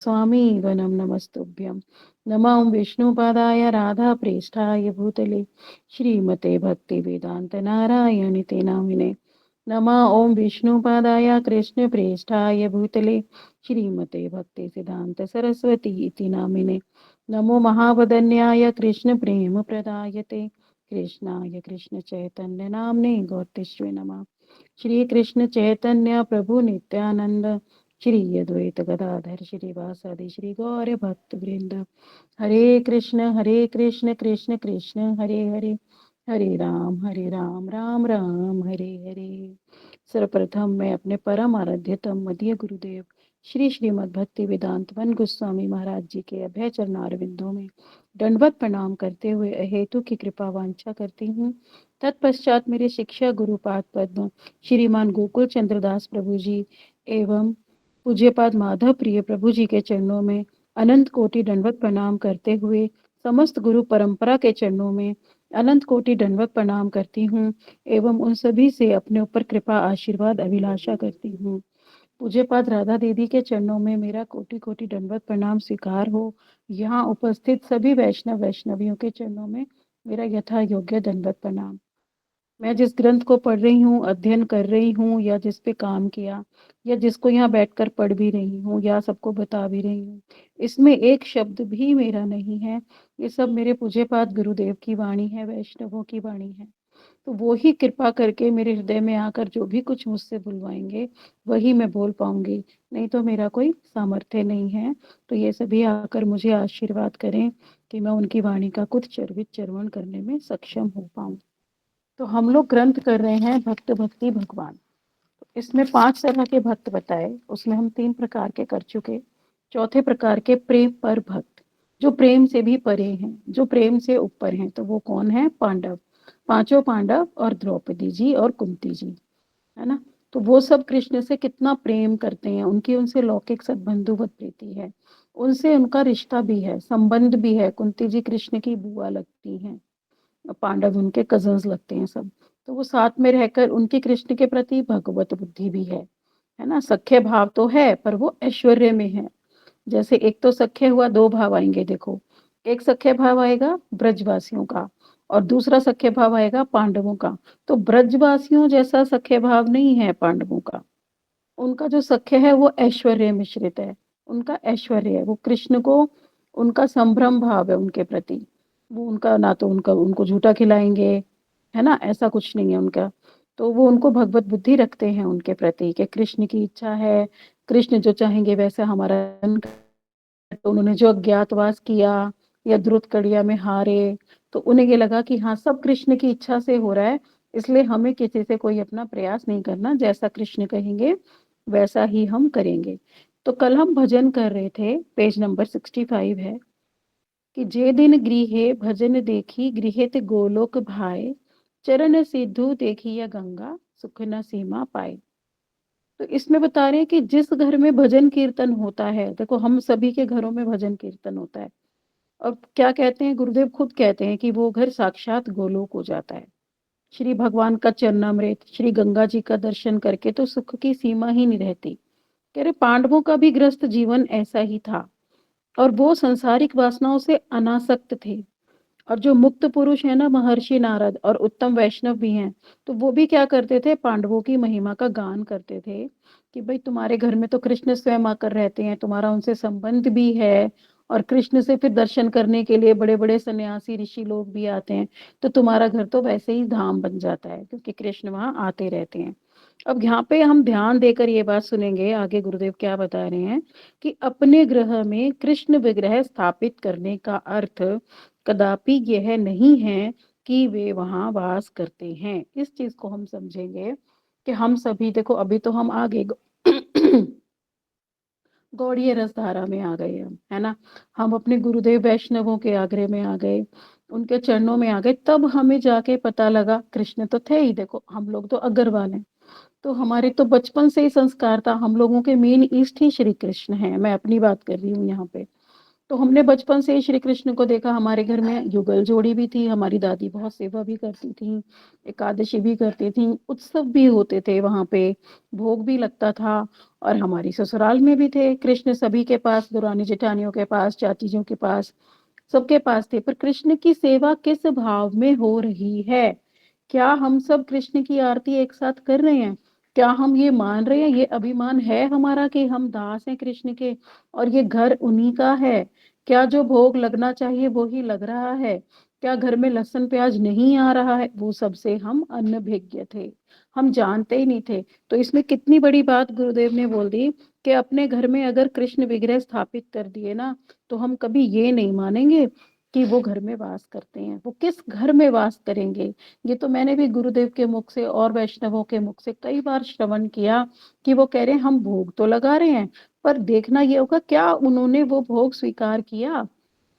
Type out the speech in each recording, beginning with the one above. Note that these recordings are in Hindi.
स्वामी वनम नमस्तुभ्यं। नमः विष्णुपादाय राधाप्रेष्ठाय भूतले श्रीमते भक्तिवेदांत नारायणी ते नामिने। नमः ओम विष्णुपादाय कृष्णप्रेष्ठाय भूतले श्रीमते भक्तिसिद्धान्त सरस्वती इति नामिने। नमो महावदन्याय कृष्णप्रेमप्रदायते कृष्णाय कृष्णचैतन्य नाम्ने गौरतेश्वे नमः। श्री कृष्ण चैतन्य प्रभु नित्यानंद श्री अद्वैत गदाधर श्रीवासादि श्री गौर भक्त वृंद। हरे कृष्ण कृष्ण कृष्ण हरे हरे, हरे राम राम राम हरे हरे। सर्वप्रथम मैं अपने परम आराध्यतम मध्य गुरुदेव श्री श्रीमद् भक्ति वेदांत वन गोस्वामी महाराज जी के अभय चरणारविंदों में दंडवत प्रणाम करते हुए अहेतु की कृपा वांछा करती हूँ। तत्पश्चात मेरे शिक्षा गुरुपाद पद्म श्रीमान गोकुल चंद्रदास प्रभु जी एवं पूज्यपाद माधव प्रिय प्रभु जी के चरणों में अनंत कोटि दंडवत प्रणाम करते हुए समस्त गुरु परंपरा के चरणों में अनंत कोटि दंडवत प्रणाम करती हूँ एवं उन सभी से अपने ऊपर कृपा आशीर्वाद अभिलाषा करती हूँ। पूज्यपाद राधा दीदी के चरणों में मेरा कोटि कोटि दंडवत प्रणाम स्वीकार हो। यहाँ उपस्थित सभी वैष्णव वैष्णवियों के चरणों में मेरा यथा योग्य दंडवत प्रणाम। मैं जिस ग्रंथ को पढ़ रही हूँ, अध्ययन कर रही हूँ या जिस पे काम किया या जिसको यहाँ बैठकर पढ़ भी रही हूँ या सबको बता भी रही हूँ, इसमें एक शब्द भी मेरा नहीं है। ये सब मेरे पूज्यपाद गुरुदेव की वाणी है, वैष्णवों की वाणी है। तो वो ही कृपा करके मेरे हृदय में आकर जो भी कुछ मुझसे बुलवाएंगे वही मैं बोल पाऊंगी, नहीं तो मेरा कोई सामर्थ्य नहीं है। तो ये सभी आकर मुझे आशीर्वाद करें कि मैं उनकी वाणी का कुछ चरवित चरवण करने में सक्षम हो पाऊं। तो हम लोग ग्रंथ कर रहे हैं भक्त भक्ति भगवान। तो इसमें 5 तरह के भक्त बताए, उसमें हम 3 प्रकार के कर चुके। चौथे प्रकार के प्रेम पर भक्त, जो प्रेम से भी परे हैं, जो प्रेम से ऊपर हैं, तो वो कौन है? पांडव, पांचों पांडव और द्रौपदी जी और कुंती जी, है ना। तो वो सब कृष्ण से कितना प्रेम करते हैं, उनकी उनसे लौकिक सद्बंधुवत प्रीति है, उनसे उनका रिश्ता भी है, संबंध भी है। कुंती जी कृष्ण की बुआ लगती हैं, पांडव उनके कजन्स लगते हैं सब। तो वो साथ में रहकर उनकी कृष्ण के प्रति भगवत बुद्धि भी है ना। सख्य भाव तो है पर वो ऐश्वर्य में है। जैसे एक तो सख्य हुआ, दो भाव आएंगे देखो। एक सख्य भाव आएगा ब्रजवासियों का और दूसरा सख्य भाव आएगा पांडवों का। तो ब्रजवासियों जैसा सख्य भाव नहीं है पांडवों का। उनका जो सख्य है वो ऐश्वर्य मिश्रित है, उनका ऐश्वर्य है। वो कृष्ण को, उनका संभ्रम भाव है उनके प्रति। वो उनका ना तो उनका उनको झूठा खिलाएंगे, है ना, ऐसा कुछ नहीं है उनका। तो वो उनको भगवत बुद्धि रखते हैं उनके प्रति कि कृष्ण की इच्छा है, कृष्ण जो चाहेंगे वैसा हमारा। तो उन्होंने जो अज्ञातवास किया या द्रुत कड़िया में हारे, तो उन्हें ये लगा कि हाँ सब कृष्ण की इच्छा से हो रहा है, इसलिए हमें किसी से कोई अपना प्रयास नहीं करना, जैसा कृष्ण कहेंगे वैसा ही हम करेंगे। तो कल हम भजन कर रहे थे, पेज नंबर 65 है कि जे दिन गृहे भजन देखी गृहित गोलोक भाए, चरण सिद्धू देखी या गंगा सुख न सीमा पाए। तो इसमें बता रहे हैं कि जिस घर में भजन कीर्तन होता है, देखो हम सभी के घरों में भजन कीर्तन होता है, और क्या कहते हैं गुरुदेव खुद कहते हैं कि वो घर साक्षात गोलोक हो जाता है। श्री भगवान का चरणामृत, श्री गंगा जी का दर्शन करके तो सुख की सीमा ही नहीं रहती। कह रहे पांडवों का भी ग्रस्त जीवन ऐसा ही था, और वो संसारिक वासनाओं से अनासक्त थे। और जो मुक्त पुरुष है ना, महर्षि नारद और उत्तम वैष्णव भी हैं, तो वो भी क्या करते थे? पांडवों की महिमा का गान करते थे कि भाई तुम्हारे घर में तो कृष्ण स्वयं आकर रहते हैं, तुम्हारा उनसे संबंध भी है, और कृष्ण से फिर दर्शन करने के लिए बड़े बड़े सन्यासी ऋषि लोग भी आते हैं। तो तुम्हारा घर तो वैसे ही धाम बन जाता है, क्योंकि कृष्ण वहां आते रहते हैं। अब यहाँ पे हम ध्यान देकर ये बात सुनेंगे, आगे गुरुदेव क्या बता रहे हैं कि अपने ग्रह में कृष्ण विग्रह स्थापित करने का अर्थ कदापि यह नहीं है कि वे वहां वास करते हैं। इस चीज को हम समझेंगे कि हम सभी, देखो अभी तो हम आगे गौड़ीय रस धारा में आ गए हम, है ना। हम अपने गुरुदेव वैष्णवों के आग्रह में आ गए, उनके चरणों में आ गए, तब हमें जाके पता लगा कृष्ण तो थे ही। देखो हम लोग तो अग्रवाल हैं, तो हमारे तो बचपन से ही संस्कार था, हम लोगों के मेन ईस्ट ही श्री कृष्ण हैं। मैं अपनी बात कर रही हूँ यहाँ पे। तो हमने बचपन से ही श्री कृष्ण को देखा। हमारे घर में युगल जोड़ी भी थी, हमारी दादी बहुत सेवा भी करती थी, एकादशी भी करती थी, उत्सव भी होते थे वहां पे, भोग भी लगता था। और हमारी ससुराल में भी थे कृष्ण, सभी के पास, दुरानी जेठानियों के पास, चाचीजों के पास, सबके पास थे। पर कृष्ण की सेवा किस भाव में हो रही है? क्या हम सब कृष्ण की आरती एक साथ कर रहे हैं? क्या हम ये मान रहे हैं, ये अभिमान है हमारा कि हम दास हैं कृष्ण के और ये घर उन्हीं का है? क्या जो भोग लगना चाहिए वो ही लग रहा है? क्या घर में लहसुन प्याज नहीं आ रहा है? वो सबसे हम अनभिज्ञ थे, हम जानते ही नहीं थे। तो इसमें कितनी बड़ी बात गुरुदेव ने बोल दी कि अपने घर में अगर कृष्ण विग्रह स्थापित कर दिए ना, तो हम कभी ये नहीं मानेंगे कि वो घर में वास करते हैं। वो किस घर में वास करेंगे? ये तो मैंने भी गुरुदेव के मुख से और वैष्णवों के मुख से कई बार श्रवण किया कि वो कह रहे हैं हम भोग तो लगा रहे हैं, पर देखना ये होगा क्या उन्होंने वो भोग स्वीकार किया।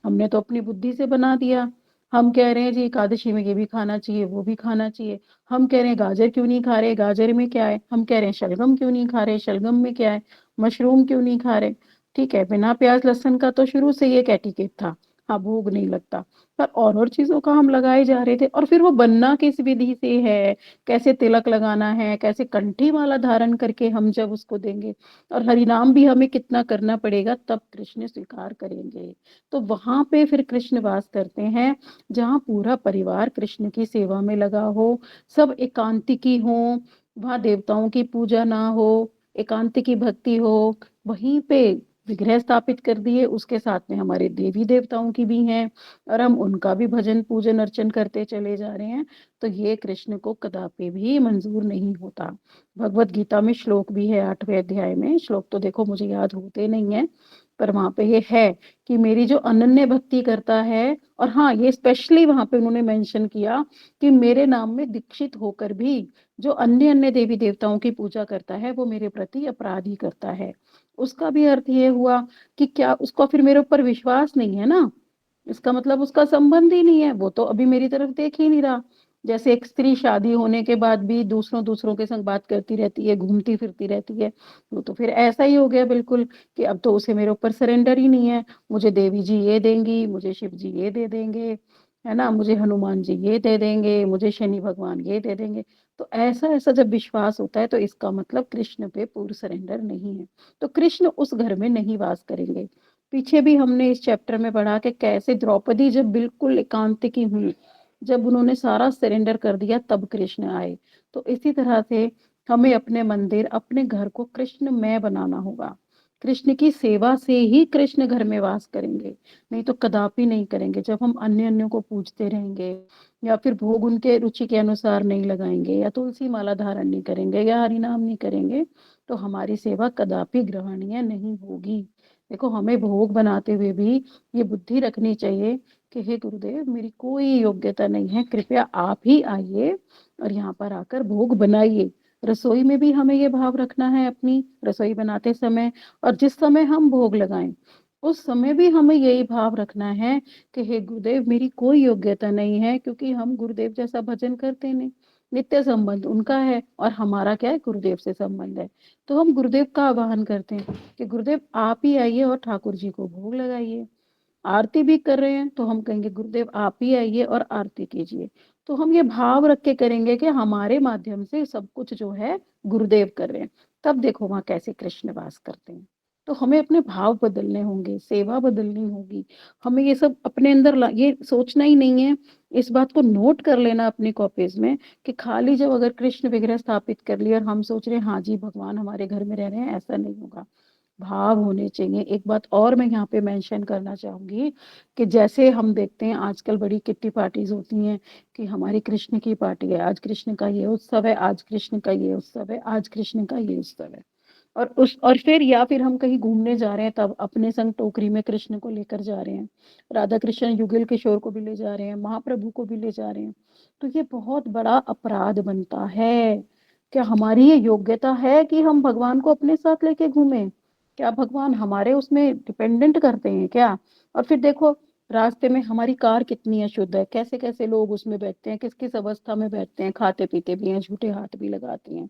हमने तो अपनी बुद्धि से बना दिया। हम कह रहे हैं जी एकादशी में ये भी खाना चाहिए, वो भी खाना चाहिए। हम कह रहे हैं गाजर क्यों नहीं खा रहे, गाजर में क्या है? हम कह रहे हैं शलगम क्यों नहीं खा रहे, शलगम में क्या है? मशरूम क्यों नहीं खा रहे? ठीक है, बिना प्याज लहसुन का तो शुरू से ये कैटिकेट था, हाँ भोग नहीं लगता। पर और चीजों का हम लगाए जा रहे थे। और फिर वो बनना किस विधि से है, कैसे तिलक लगाना है, कैसे कंठी माला धारण करके हम जब उसको देंगे, और हरिनाम भी हमें कितना करना पड़ेगा तब कृष्ण स्वीकार करेंगे। तो वहां पे फिर कृष्ण वास करते हैं, जहाँ पूरा परिवार कृष्ण की सेवा में लगा हो, सब एकांतिकी हो, वहां देवताओं की पूजा ना हो, एकांतिकी भक्ति हो। वहीं पे विग्रह स्थापित कर दिए, उसके साथ में हमारे देवी देवताओं की भी हैं, और हम उनका भी भजन पूजन अर्चन करते चले जा रहे हैं। तो ये कृष्ण को कदापि भी मंजूर नहीं होता। भगवत गीता में श्लोक भी है, 8वें अध्याय में श्लोक, तो देखो मुझे याद होते नहीं है, पर वहां पे ये है कि मेरी जो अनन्य भक्ति करता है, और हाँ ये स्पेशली वहां पे उन्होंने मेंशन किया कि मेरे नाम में दीक्षित होकर भी जो अन्य अन्य देवी देवताओं की पूजा करता है वो मेरे प्रति अपराध ही करता है। उसका भी अर्थ ये हुआ कि क्या उसको फिर मेरे ऊपर विश्वास नहीं है ना, इसका मतलब उसका संबंध ही नहीं है, वो तो अभी मेरी तरफ देख ही नहीं रहा। जैसे एक स्त्री शादी होने के बाद भी दूसरों दूसरों के संग बात करती रहती है, घूमती फिरती रहती है, वो तो फिर ऐसा ही हो गया बिल्कुल, कि अब तो उसे मेरे ऊपर सरेंडर ही नहीं है। मुझे देवी जी ये देंगी, मुझे शिव जी ये दे देंगे, है ना, मुझे हनुमान जी ये दे देंगे, मुझे शनि भगवान ये दे देंगे। तो ऐसा ऐसा जब विश्वास होता है तो इसका मतलब कृष्ण पे पूर्ण सरेंडर नहीं है। तो कृष्ण उस घर में नहीं वास करेंगे। पीछे भी हमने इस चैप्टर में पढ़ा कि कैसे द्रौपदी जब बिल्कुल एकांतिकी हुई, जब उन्होंने सारा सरेंडर कर दिया, तब कृष्ण आए। तो इसी तरह से हमें अपने मंदिर, अपने घर को कृष्णमय बनाना होगा। कृष्ण की सेवा से ही कृष्ण घर में वास करेंगे, नहीं तो कदापि नहीं करेंगे। जब हम अन्य अन्यों को पूजते रहेंगे, या फिर भोग उनके रुचि के अनुसार नहीं लगाएंगे, या तुलसी माला धारण नहीं करेंगे, या हरि नाम नहीं करेंगे, तो हमारी सेवा कदापि ग्रहणीय नहीं होगी। देखो हमें भोग बनाते हुए भी ये बुद्धि रखनी चाहिए कि हे गुरुदेव मेरी कोई योग्यता नहीं है, कृपया आप ही आइए और यहाँ पर आकर भोग बनाइए। रसोई में भी हमें ये भाव रखना है, अपनी रसोई बनाते समय और जिस समय हम भोग लगाएं उस समय भी हमें यही भाव रखना है कि हे गुरुदेव मेरी कोई योग्यता नहीं है, क्योंकि हम गुरुदेव जैसा भजन करते नहीं। नित्य संबंध उनका है और हमारा क्या है, गुरुदेव से संबंध है। तो हम गुरुदेव का आवाहन करते हैं कि गुरुदेव आप ही आइए और ठाकुर जी को भोग लगाइए। आरती भी कर रहे हैं तो हम कहेंगे गुरुदेव आप ही आइए और आरती कीजिए। तो हम ये भाव रख के करेंगे कि हमारे माध्यम से सब कुछ जो है गुरुदेव कर रहे हैं। तब देखो वहां कैसे कृष्ण वास करते हैं। तो हमें अपने भाव बदलने होंगे, सेवा बदलनी होगी। हमें ये सब अपने अंदर ये सोचना ही नहीं है। इस बात को नोट कर लेना अपनी कॉपीज में कि खाली जब अगर कृष्ण विग्रह स्थापित कर लिया और हम सोच रहे हैं हाँ जी भगवान हमारे घर में रह रहे हैं, ऐसा नहीं होगा। भाव होने चाहिए। एक बात और मैं यहाँ पे मेंशन करना चाहूंगी कि जैसे हम देखते हैं आजकल बड़ी किट्टी पार्टीज होती हैं कि हमारी कृष्ण की पार्टी है, आज कृष्ण का ये उत्सव है, आज कृष्ण का ये उत्सव है, आज कृष्ण का ये उत्सव है। और फिर या फिर हम कहीं घूमने जा रहे हैं तब अपने संग टोकरी में कृष्ण को लेकर जा रहे हैं, राधा कृष्ण युगल किशोर को भी ले जा रहे हैं, महाप्रभु को भी ले जा रहे हैं। तो ये बहुत बड़ा अपराध बनता है। क्या हमारी ये योग्यता है कि हम भगवान को अपने साथ लेके घूमें? क्या भगवान हमारे उसमें डिपेंडेंट करते हैं क्या? और फिर देखो रास्ते में हमारी कार कितनी अशुद्ध है, कैसे कैसे लोग उसमें बैठते हैं, किस किस अवस्था में बैठते हैं, खाते पीते भी हैं, झूठे हाथ भी लगाते हैं।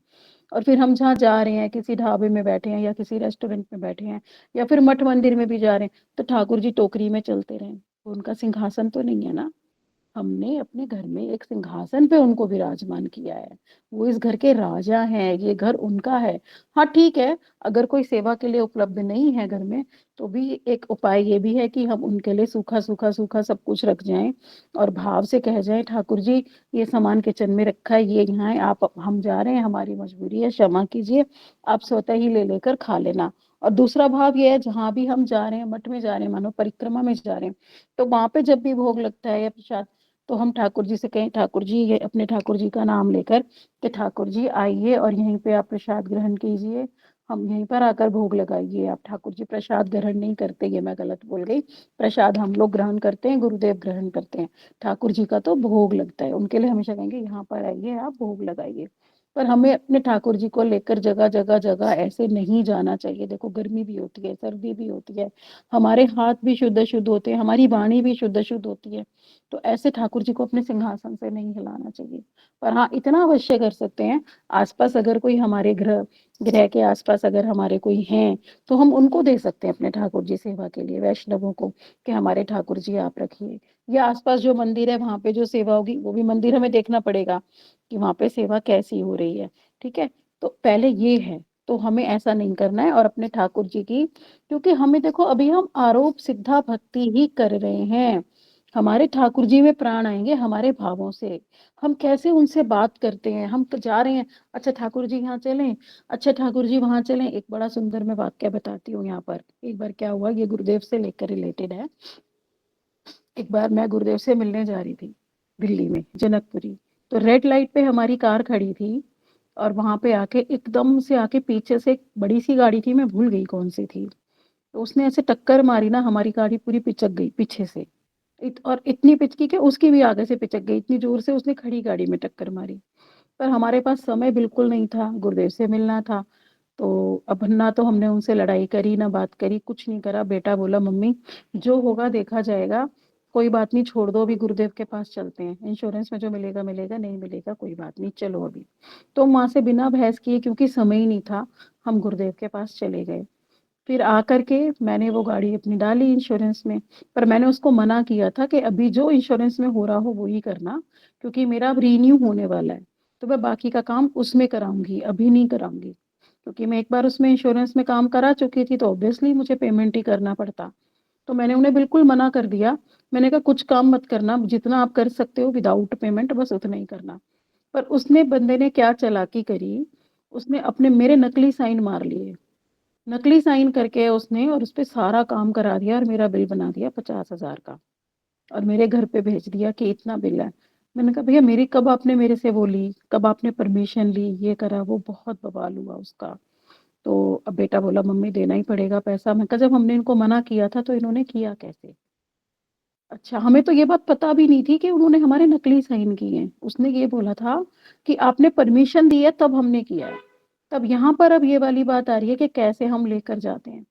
और फिर हम जहाँ जा रहे हैं, किसी ढाबे में बैठे हैं या किसी रेस्टोरेंट में बैठे हैं या फिर मठ मंदिर में भी जा रहे हैं, तो ठाकुर जी टोकरी में चलते रहें, उनका सिंहासन तो नहीं है ना। हमने अपने घर में एक सिंहासन पे उनको विराजमान किया है। वो इस घर के राजा हैं, ये घर उनका है। हाँ ठीक है, अगर कोई सेवा के लिए उपलब्ध नहीं है घर में, तो भी एक उपाय ये भी है कि हम उनके लिए सूखा सूखा सूखा सब कुछ रख जाएं और भाव से कह जाएं, ठाकुर जी ये सामान किचन में रखा है, ये यहाँ है, आप हम जा रहे हैं, हमारी मजबूरी है, क्षमा कीजिए, आप स्वतः ही ले लेकर खा लेना। और दूसरा भाव ये है, जहां भी हम जा रहे हैं, मठ में जा रहे हैं, मानो परिक्रमा में जा रहे हैं, तो वहां पे जब भी भोग लगता है या प्रसाद, तो हम ठाकुर जी से कहें, ठाकुर जी, ये अपने ठाकुर जी का नाम लेकर कि ठाकुर जी आइए और यहीं पे आप प्रसाद ग्रहण कीजिए, हम यहीं पर आकर भोग लगाइए। आप ठाकुर जी प्रसाद ग्रहण नहीं करते, ये मैं गलत बोल गई। प्रसाद हम लोग ग्रहण करते हैं, गुरुदेव ग्रहण करते हैं, ठाकुर जी का तो भोग लगता है। उनके लिए हमेशा कहेंगे यहाँ पर आइए, आप भोग लगाइए। पर हमें अपने ठाकुर जी को लेकर जगह जगह जगह ऐसे नहीं जाना चाहिए। देखो गर्मी भी होती है, सर्दी भी होती है, हमारे हाथ भी शुद्ध शुद्ध होते हैं, हमारी वाणी भी शुद्ध शुद्ध होती है, तो ऐसे ठाकुर जी को अपने सिंहासन से नहीं हिलाना चाहिए। पर हाँ, इतना अवश्य कर सकते हैं, आसपास अगर कोई हमारे ग्रह ग्रह के आसपास अगर हमारे कोई हैं, तो हम उनको दे सकते हैं अपने ठाकुर जी सेवा के लिए, वैष्णवों को, कि हमारे ठाकुर जी आप रखिए। या आसपास जो मंदिर है वहां पे जो सेवा होगी, वो भी मंदिर हमें देखना पड़ेगा कि वहां पे सेवा कैसी हो रही है। ठीक है, तो पहले ये है, तो हमें ऐसा नहीं करना है और अपने ठाकुर जी की, क्योंकि हमें देखो अभी हम आरोप सिद्धा भक्ति ही कर रहे हैं। हमारे ठाकुर जी में प्राण आएंगे हमारे भावों से। हम कैसे उनसे बात करते हैं, हम तो जा रहे हैं, अच्छा ठाकुर जी यहाँ चलें, अच्छा ठाकुर जी वहां चलें। एक बड़ा सुंदर मैं वाक्य बताती हूँ यहाँ पर। एक बार क्या हुआ, ये गुरुदेव से लेकर रिलेटेड है। एक बार मैं गुरुदेव से मिलने जा रही थी दिल्ली में, जनकपुरी। तो रेड लाइट पे हमारी कार खड़ी थी और वहां पे आके एकदम से आके पीछे से एक बड़ी सी गाड़ी थी, मैं भूल गई कौन सी थी, तो उसने ऐसे टक्कर मारी ना, हमारी गाड़ी पूरी पिचक गई पीछे से। और इतनी पिचकी कि उसकी भी आगे से पिचक गई, इतनी जोर से उसने खड़ी गाड़ी में टक्कर मारी। पर हमारे पास समय बिल्कुल नहीं था, गुरुदेव से मिलना था। तो अब ना तो हमने उनसे लड़ाई करी ना बात करी, कुछ नहीं करा। बेटा बोला, मम्मी जो होगा देखा जाएगा, कोई बात नहीं, छोड़ दो, अभी गुरुदेव के पास चलते हैं, इंश्योरेंस में जो मिलेगा मिलेगा, नहीं मिलेगा कोई बात नहीं, चलो अभी। तो माँ से बिना बहस किए, क्योंकि समय ही नहीं था, हम गुरुदेव के पास चले गए। फिर आकर के मैंने वो गाड़ी अपनी डाली इंश्योरेंस में। पर मैंने उसको मना किया था कि अभी जो इंश्योरेंस में हो रहा हो वो ही करना, क्योंकि मेरा अब रीन्यू होने वाला है, तो मैं बाकी का काम उसमें कराऊंगी, अभी नहीं कराऊंगी। क्योंकि मैं एक बार उसमें इंश्योरेंस में काम करा चुकी थी, तो ऑब्वियसली मुझे पेमेंट ही करना पड़ता। तो मैंने उन्हें बिल्कुल मना कर दिया। मैंने कहा कुछ काम मत करना, जितना आप कर सकते हो विदाउट पेमेंट बस उतना ही करना। पर उसने, बंदे ने क्या चालाकी करी, उसने अपने मेरे नकली साइन मार लिए, नकली साइन करके उसने, और उस पे सारा काम करा दिया और मेरा बिल बना दिया 50,000 का, और मेरे घर पे भेज दिया कि इतना बिल है। मैंने कहा भैया, मेरी कब आपने मेरे से वो ली, कब आपने परमिशन ली, ये करा वो, बहुत बवाल हुआ उसका। तो अब बेटा बोला, मम्मी देना ही पड़ेगा पैसा। मैं कहा जब हमने इनको मना किया था तो इन्होंने किया कैसे। अच्छा, हमें तो ये बात पता भी नहीं थी कि उन्होंने हमारे नकली साइन किए हैं। उसने ये बोला था कि आपने परमिशन दी है तब हमने किया है। तब यहाँ पर अब ये वाली बात आ रही है कि कैसे हम लेकर जाते हैं।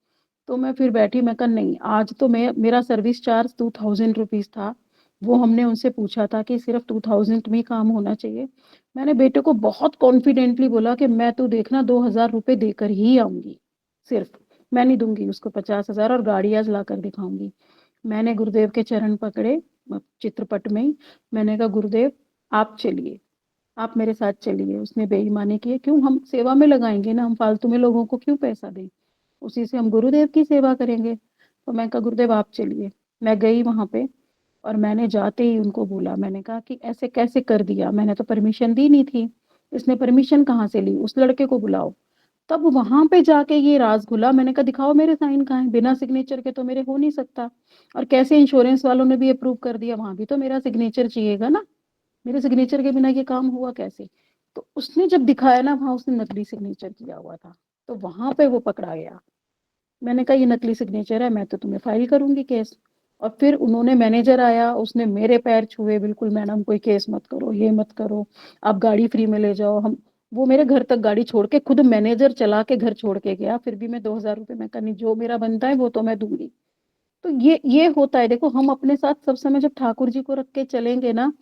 तो मैं फिर बैठी, मैं कहा नहीं, आज तो मैं, मेरा सर्विस चार्ज 2000 रुपीज था, वो हमने उनसे पूछा था कि सिर्फ 2000 में ही काम होना चाहिए। मैंने बेटे को बहुत कॉन्फिडेंटली बोला कि मैं तो देखना 2000 रुपये देकर ही आऊंगी, सिर्फ, मैं नहीं दूंगी उसको 50,000, और गाड़ी आज ला कर दिखाऊंगी। मैंने गुरुदेव के चरण पकड़े चित्रपट में ही, मैंने कहा गुरुदेव आप चलिए, आप मेरे साथ चलिए। उसने बेईमानी की है, क्यों, हम सेवा में लगाएंगे ना, हम फालतू में लोगों को क्यों पैसा दें, उसी से हम गुरुदेव की सेवा करेंगे। तो मैं कहा गुरुदेव आप चलिए। मैं गई वहां पे, और मैंने जाते ही उनको बोला, मैंने कहा कि ऐसे कैसे कर दिया, मैंने तो परमिशन दी नहीं थी, इसने परमिशन कहाँ से ली, उस लड़के को बुलाओ। तब वहां पे जाके ये राज खुला। मैंने कहा दिखाओ मेरे साइन कहाँ है, बिना सिग्नेचर के तो मेरे हो नहीं सकता। और कैसे इंश्योरेंस वालों ने भी अप्रूव कर दिया, वहां भी तो मेरा सिग्नेचर चाहिएगा ना, मेरे सिग्नेचर के बिना ये काम हुआ कैसे। तो उसने जब दिखाया ना, वहां उसने नकली सिग्नेचर किया हुआ था, तो वहां पे वो पकड़ा गया। मैंने कहा ये नकली सिग्नेचर है, मैं तो तुम्हें फाइल करूंगी केस। और फिर उन्होंने, मैनेजर आया, उसने मेरे पैर छुए, बिल्कुल मैडम कोई केस मत करो, ये मत करो, आप गाड़ी फ्री में ले जाओ हम। वो मेरे घर तक गाड़ी छोड़ के, खुद मैनेजर चला के घर छोड़ के गया, फिर भी मैं 2000 रुपये, मैं कहा नहीं, जो मेरा बनता है वो तो मैं दूंगी। तो ये होता है, देखो हम अपने साथ सब समय जब ठाकुर जी को रख के चलेंगे ना,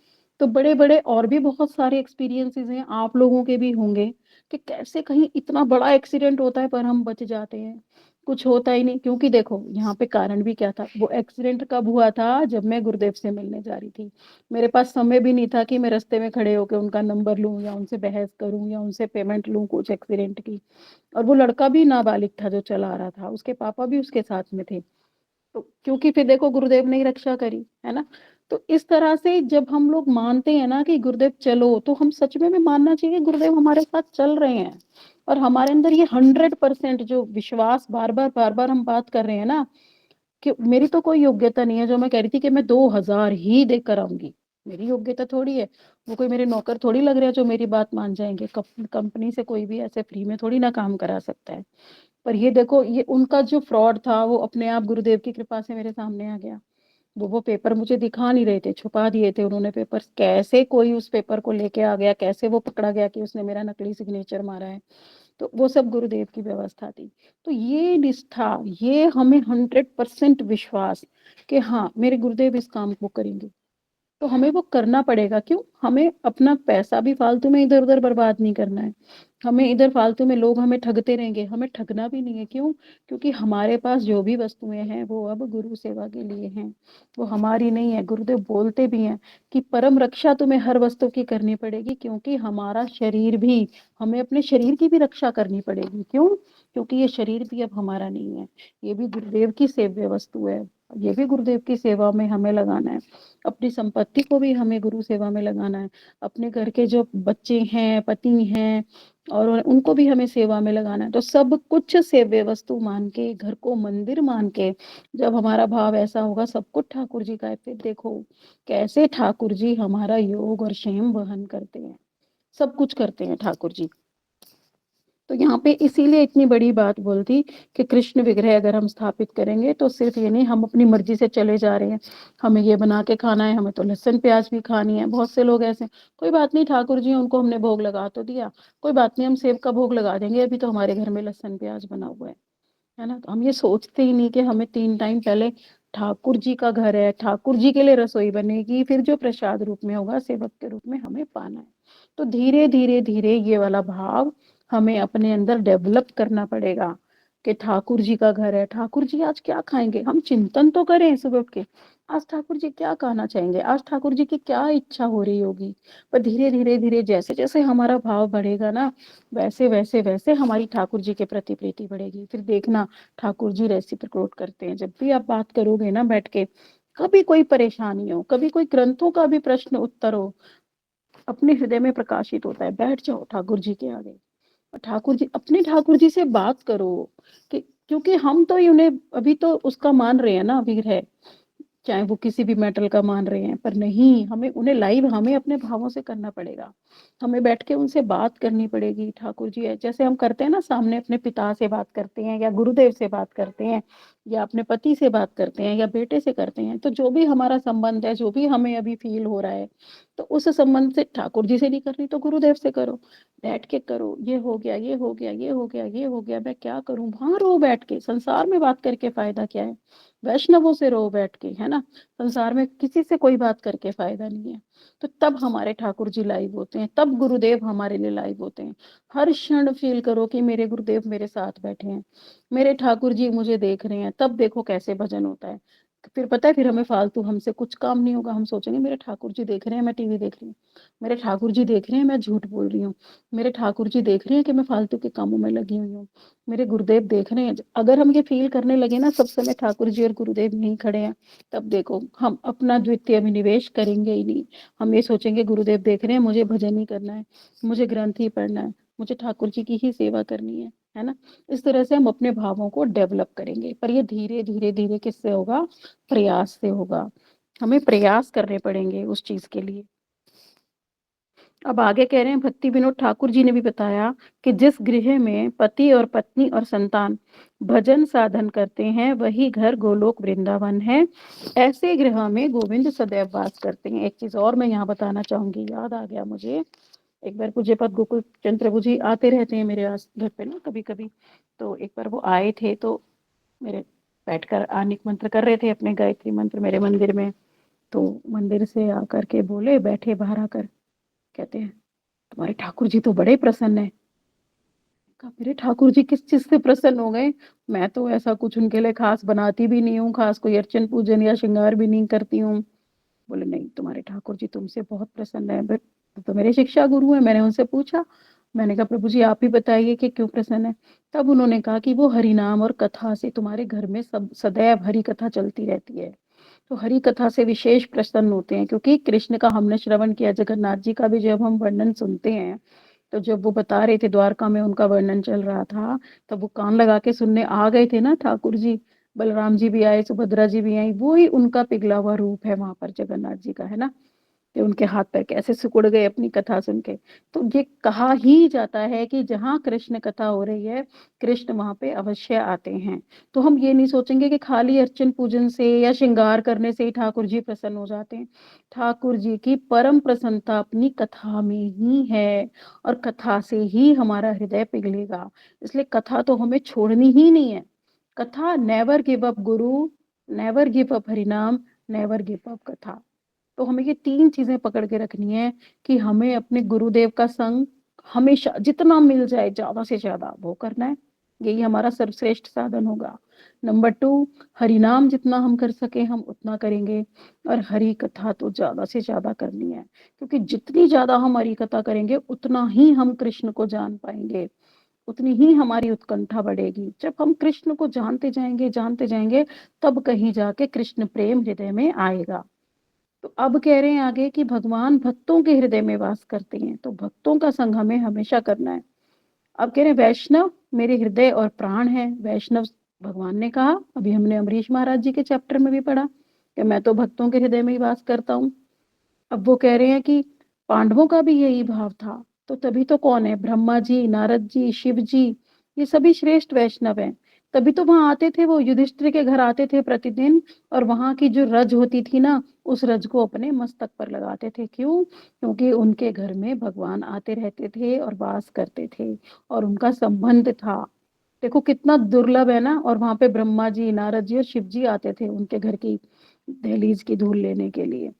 तो बड़े बड़े और भी बहुत सारे एक्सपीरियंसेस हैं, आप लोगों के भी होंगे, कि कैसे कहीं इतना बड़ा एक्सीडेंट होता है पर हम बच जाते हैं, कुछ होता ही नहीं। क्योंकि देखो यहाँ पे कारण भी क्या था, वो एक्सीडेंट कब हुआ था, जब मैं गुरुदेव से मिलने जा रही थी। मेरे पास समय भी नहीं था कि मैं रास्ते में खड़े होकर उनका नंबर लूं या उनसे बहस करूं या उनसे पेमेंट लूं कुछ एक्सीडेंट की। और वो लड़का भी नाबालिग था जो चला रहा था, उसके पापा भी उसके साथ में थे। तो क्योंकि फिर देखो गुरुदेव ने ही रक्षा करी है ना। तो इस तरह से जब हम लोग मानते हैं ना कि गुरुदेव चलो, तो हम सच में भी मानना चाहिए कि गुरुदेव हमारे साथ चल रहे हैं। और हमारे अंदर ये 100% जो विश्वास, बार बार हम बात कर रहे हैं ना, कि मेरी तो कोई योग्यता नहीं है जो मैं कह रही थी कि मैं 2,000 ही देकर आऊंगी। मेरी योग्यता थोड़ी है, वो कोई मेरे नौकर थोड़ी लग रहे हैं जो मेरी बात मान जाएंगे। कंपनी से कोई भी ऐसे फ्री में थोड़ी ना काम करा सकता है। पर ये देखो, ये उनका जो फ्रॉड था वो अपने आप गुरुदेव की कृपा से मेरे सामने आ गया। वो पेपर मुझे दिखा नहीं रहे थे, छुपा दिए थे उन्होंने पेपर। कैसे कोई उस पेपर को लेके आ गया, कैसे वो पकड़ा गया कि उसने मेरा नकली सिग्नेचर मारा है, तो वो सब गुरुदेव की व्यवस्था थी। तो ये निष्ठा, ये हमें 100% विश्वास कि हाँ मेरे गुरुदेव इस काम को करेंगे, तो हमें वो करना पड़ेगा। क्यों, हमें अपना पैसा भी फालतू में इधर उधर बर्बाद नहीं करना है। हमें इधर फालतू में लोग हमें ठगते रहेंगे, हमें ठगना भी नहीं है। क्यों, क्योंकि हमारे पास जो भी वस्तुएं हैं वो अब गुरु सेवा के लिए हैं, वो हमारी नहीं है। गुरुदेव बोलते भी हैं कि परम रक्षा तुम्हें हर वस्तु की करनी पड़ेगी, क्योंकि हमारा शरीर भी, हमें अपने शरीर की भी रक्षा करनी पड़ेगी। क्यों, क्योंकि ये शरीर भी अब हमारा नहीं है, ये भी गुरुदेव की सेव्य वस्तु है। ये भी गुरुदेव की सेवा में हमें लगाना है। अपनी संपत्ति को भी हमें गुरु सेवा में लगाना है। अपने घर के जो बच्चे हैं, पति हैं, और उनको भी हमें सेवा में लगाना है। तो सब कुछ सेव्य वस्तु मान के, घर को मंदिर मान के, जब हमारा भाव ऐसा होगा, सब कुछ ठाकुर जी का है। फिर देखो कैसे ठाकुर जी हमारा योग और क्षेम वहन करते हैं, सब कुछ करते हैं ठाकुर जी। तो यहाँ पे इसीलिए इतनी बड़ी बात बोलती कि कृष्ण विग्रह अगर हम स्थापित करेंगे तो सिर्फ ये नहीं हम अपनी मर्जी से चले जा रहे हैं, हमें ये बना के खाना है, हमें तो लहसुन प्याज भी खानी है। बहुत से लोग ऐसे, कोई बात नहीं ठाकुर जी उनको हमने भोग लगा तो दिया, कोई बात नहीं हम सेब का भोग लगा देंगे, अभी तो हमारे घर में लहसुन प्याज बना हुआ है ना। तो हम ये सोचते ही नहीं कि हमें 3 टाइम पहले ठाकुर जी का घर है, ठाकुर जी के लिए रसोई बनेगी, फिर जो प्रसाद रूप में होगा सेवक के रूप में हमें पाना है। तो धीरे धीरे धीरे ये वाला भाव हमें अपने अंदर डेवलप करना पड़ेगा कि ठाकुर जी का घर है, ठाकुर जी आज क्या खाएंगे, हम चिंतन तो करें सुबह उठ के, आज ठाकुर जी क्या खाना चाहेंगे, आज ठाकुर जी की क्या इच्छा हो रही होगी। पर धीरे धीरे धीरे जैसे जैसे हमारा भाव बढ़ेगा ना, वैसे वैसे वैसे हमारी ठाकुर जी के प्रति प्रीति बढ़ेगी। फिर देखना ठाकुर जी रेसिप्रोकेट करते हैं। जब भी आप बात करोगे ना बैठ के, कभी कोई परेशानी हो, कभी कोई ग्रंथों का भी प्रश्न उत्तर हो, अपने हृदय में प्रकाशित होता है, बैठ जाओ ठाकुर जी के आगे, ठाकुर जी, अपने ठाकुर जी से बात करो। कि क्योंकि हम तो उन्हें अभी तो उसका मान रहे हैं ना, अभी है, चाहे वो किसी भी मेटल का मान रहे हैं, पर नहीं, हमें उन्हें लाइव हमें अपने भावों से करना पड़ेगा। हमें बैठ के उनसे बात करनी पड़ेगी। ठाकुर जी है जैसे हम करते हैं ना, सामने अपने पिता से बात करते हैं या गुरुदेव से बात करते हैं या अपने पति से बात करते हैं या बेटे से करते हैं, तो जो भी हमारा संबंध है, जो भी हमें अभी फील हो रहा है, तो उस संबंध से ठाकुर जी से नहीं करनी तो गुरुदेव से करो। बैठ के करो, ये हो गया, ये हो गया, ये हो गया, ये हो गया, मैं क्या करूं, वहां रहो बैठ के। संसार में बात करके फायदा क्या है, वैष्णवों से रहो बैठ के, है ना। संसार में किसी से कोई बात करके फायदा नहीं है। तो तब हमारे ठाकुर जी लाइव होते हैं, तब गुरुदेव हमारे लिए लाइव होते हैं। हर क्षण फील करो कि मेरे गुरुदेव मेरे साथ बैठे हैं, मेरे ठाकुर जी मुझे देख रहे हैं, तब देखो कैसे भजन होता है। फिर पता है, फिर हमें फालतू हमसे कुछ काम नहीं होगा। हम सोचेंगे मेरे ठाकुर जी देख रहे हैं मैं टीवी देख रही हूँ, मेरे ठाकुर जी देख रहे हैं मैं झूठ बोल रही हूँ, मेरे ठाकुर जी देख रहे हैं कि मैं फालतू के कामों में लगी हुई हूँ, मेरे गुरुदेव देख रहे हैं। अगर हम ये फील करने लगे ना सब समय ठाकुर जी और गुरुदेव यहीं खड़े हैं, तब देखो हम अपना द्वितीय अभिनिवेश करेंगे ही नहीं। हम ये सोचेंगे गुरुदेव देख रहे हैं, मुझे भजन ही करना है, मुझे ग्रंथ ही पढ़ना है, मुझे ठाकुर जी की ही सेवा करनी है ना। इस तरह से हम अपने भावों को डेवलप करेंगे। पर ये धीरे धीरे धीरे किससे होगा, प्रयास से होगा। हमें प्रयास करने पड़ेंगे उस चीज के लिए। अब आगे कह रहे हैं, भक्ति विनोद ठाकुर जी ने भी बताया कि जिस गृह में पति और पत्नी और संतान भजन साधन करते हैं वही घर गोलोक वृंदावन है। ऐसे गृह में गोविंद सदैव वास करते हैं। एक चीज और मैं यहाँ बताना चाहूंगी, याद आ गया मुझे। एक बार पूज्यपाद गोकुल चंद्र प्रभु जी आते रहते हैं मेरे घर पे ना कभी कभी। तो एक बार वो आए थे, तो मेरे बैठकर आनिक मंत्र कर रहे थे अपने गायत्री मंत्र मेरे मंदिर में। तो मंदिर से आकर के बोले, बैठे बाहर आकर, कहते हैं तुम्हारे ठाकुर जी तो बड़े प्रसन्न है। कहा मेरे ठाकुर जी किस चीज से प्रसन्न हो गए? मैं तो ऐसा कुछ उनके लिए खास बनाती भी नहीं हूँ, खास कोई अर्चन पूजन या श्रृंगार भी नहीं करती हूँ। बोले नहीं, तुम्हारे ठाकुर जी तुमसे बहुत प्रसन्न है। बट तो मेरे शिक्षा गुरु है। मैंने उनसे पूछा, मैंने कहा प्रभु जी आप ही बताइए कि क्यों प्रसन्न है। तब उन्होंने कहा कि वो हरि नाम और कथा से तुम्हारे घर में सब सदैव हरि कथा चलती रहती है, तो हरि कथा से विशेष प्रसन्न होते हैं। क्योंकि कृष्ण का हमने श्रवण किया, जगन्नाथ जी का भी जब हम वर्णन सुनते हैं, तो जब वो बता रहे थे द्वारका में उनका वर्णन चल रहा था, तब वो कान लगा के सुनने आ गए थे ना ठाकुर जी। बलराम जी भी आए, सुभद्रा जी भी आई, वो ही उनका पिघला हुआ रूप है वहां पर जगन्नाथ जी का, है ना। कि उनके हाथ पैर कैसे सिकुड़ गए अपनी कथा सुन के। तो ये कहा ही जाता है कि जहाँ कृष्ण कथा हो रही है, कृष्ण वहां पे अवश्य आते हैं। तो हम ये नहीं सोचेंगे कि खाली अर्चन पूजन से या श्रृंगार करने से ही ठाकुर जी प्रसन्न हो जाते हैं। ठाकुर जी की परम प्रसन्नता अपनी कथा में ही है, और कथा से ही हमारा हृदय पिघलेगा। इसलिए कथा तो हमें छोड़नी ही नहीं है। कथा, नेवर गिव अप गुरु, नेवर गिव अप हरिनाम, नेवर गिव अप कथा। तो हमें ये तीन चीजें पकड़ के रखनी है कि हमें अपने गुरुदेव का संग हमेशा जितना मिल जाए ज्यादा से ज्यादा वो करना है। यही हमारा सर्वश्रेष्ठ साधन होगा। नंबर टू, हरि नाम जितना हम कर सके हम उतना करेंगे। और हरि कथा तो ज्यादा से ज्यादा करनी है, क्योंकि जितनी ज्यादा हम हरि कथा करेंगे उतना ही हम कृष्ण को जान पाएंगे, उतनी ही हमारी उत्कंठा बढ़ेगी। जब हम कृष्ण को जानते जाएंगे, तब कहीं जाके कृष्ण प्रेम हृदय में आएगा। तो अब कह रहे हैं आगे कि भगवान भक्तों के हृदय में वास करते हैं, तो भक्तों का संग हमें हमेशा करना है। अब कह रहे हैं वैष्णव मेरे हृदय और प्राण है। वैष्णव, भगवान ने कहा, अभी हमने अमरीश महाराज जी के चैप्टर में भी पढ़ा कि मैं तो भक्तों के हृदय में ही वास करता हूँ। अब वो कह रहे हैं कि पांडवों का भी यही भाव था, तो तभी तो कौन है, ब्रह्मा जी, नारद जी, शिव जी, ये सभी श्रेष्ठ वैष्णव हैं। तभी तो वहां आते थे, वो युधिष्ठिर के घर आते थे प्रतिदिन, और वहां की जो रज होती थी ना, उस रज को अपने मस्तक पर लगाते थे। क्यों? क्योंकि उनके घर में भगवान आते रहते थे और वास करते थे, और उनका संबंध था। देखो कितना दुर्लभ है ना। और वहां पे ब्रह्मा जी, नारद जी और शिव जी आते थे उनके घर की दहलीज की धूल लेने के लिए।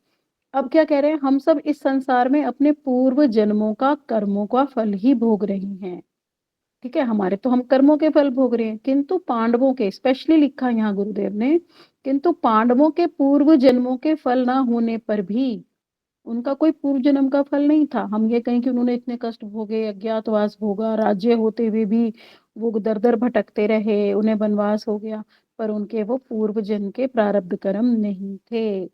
अब क्या कह रहे हैं, हम सब इस संसार में अपने पूर्व जन्मों का कर्मों का फल ही भोग रहे हैं। ठीक है, हमारे तो हम कर्मों के फल भोग रहे हैं, किंतु पांडवों के, स्पेशली लिखा यहाँ गुरुदेव ने, किंतु पांडवों के पूर्व जन्मों के फल ना होने पर भी, उनका कोई पूर्व जन्म का फल नहीं था। हम ये कहें कि उन्होंने इतने कष्ट भोगे, अज्ञातवास भोगा, राज्य होते हुए भी वो दर दर भटकते रहे, उन्हें वनवास हो गया, पर उनके वो पूर्व जन्म के प्रारब्ध कर्म नहीं थे।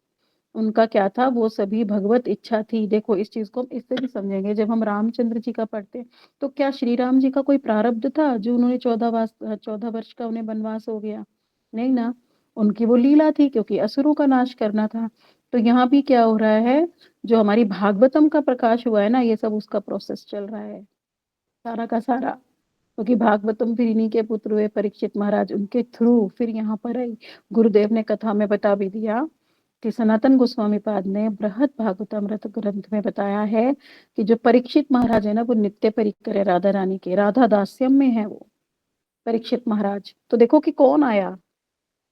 उनका क्या था, वो सभी भगवत इच्छा थी। देखो इस चीज को हम इससे भी समझेंगे, जब हम रामचंद्र जी का पढ़ते हैं, तो क्या श्री राम जी का कोई प्रारब्ध था जो उन्होंने 14 वर्ष का उन्हें वनवास हो गया? नहीं ना। उनकी वो लीला थी, क्योंकि असुरों का नाश करना था। तो यहाँ भी क्या हो रहा है, जो हमारी भागवतम का प्रकाश हुआ है ना, ये सब उसका प्रोसेस चल रहा है, सारा का सारा। क्योंकि भागवतम फिर इन्हीं के पुत्र हुए परीक्षित महाराज, उनके थ्रू फिर यहाँ पर आई। गुरुदेव ने कथा में बता भी दिया कि सनातन गोस्वामी पाद ने बृहद भागवतामृत ग्रंथ में बताया है कि जो परीक्षित महाराज है ना, वो नित्य परिकर है राधा रानी के, राधा दास्यम में है वो परीक्षित महाराज। तो देखो कि कौन आया,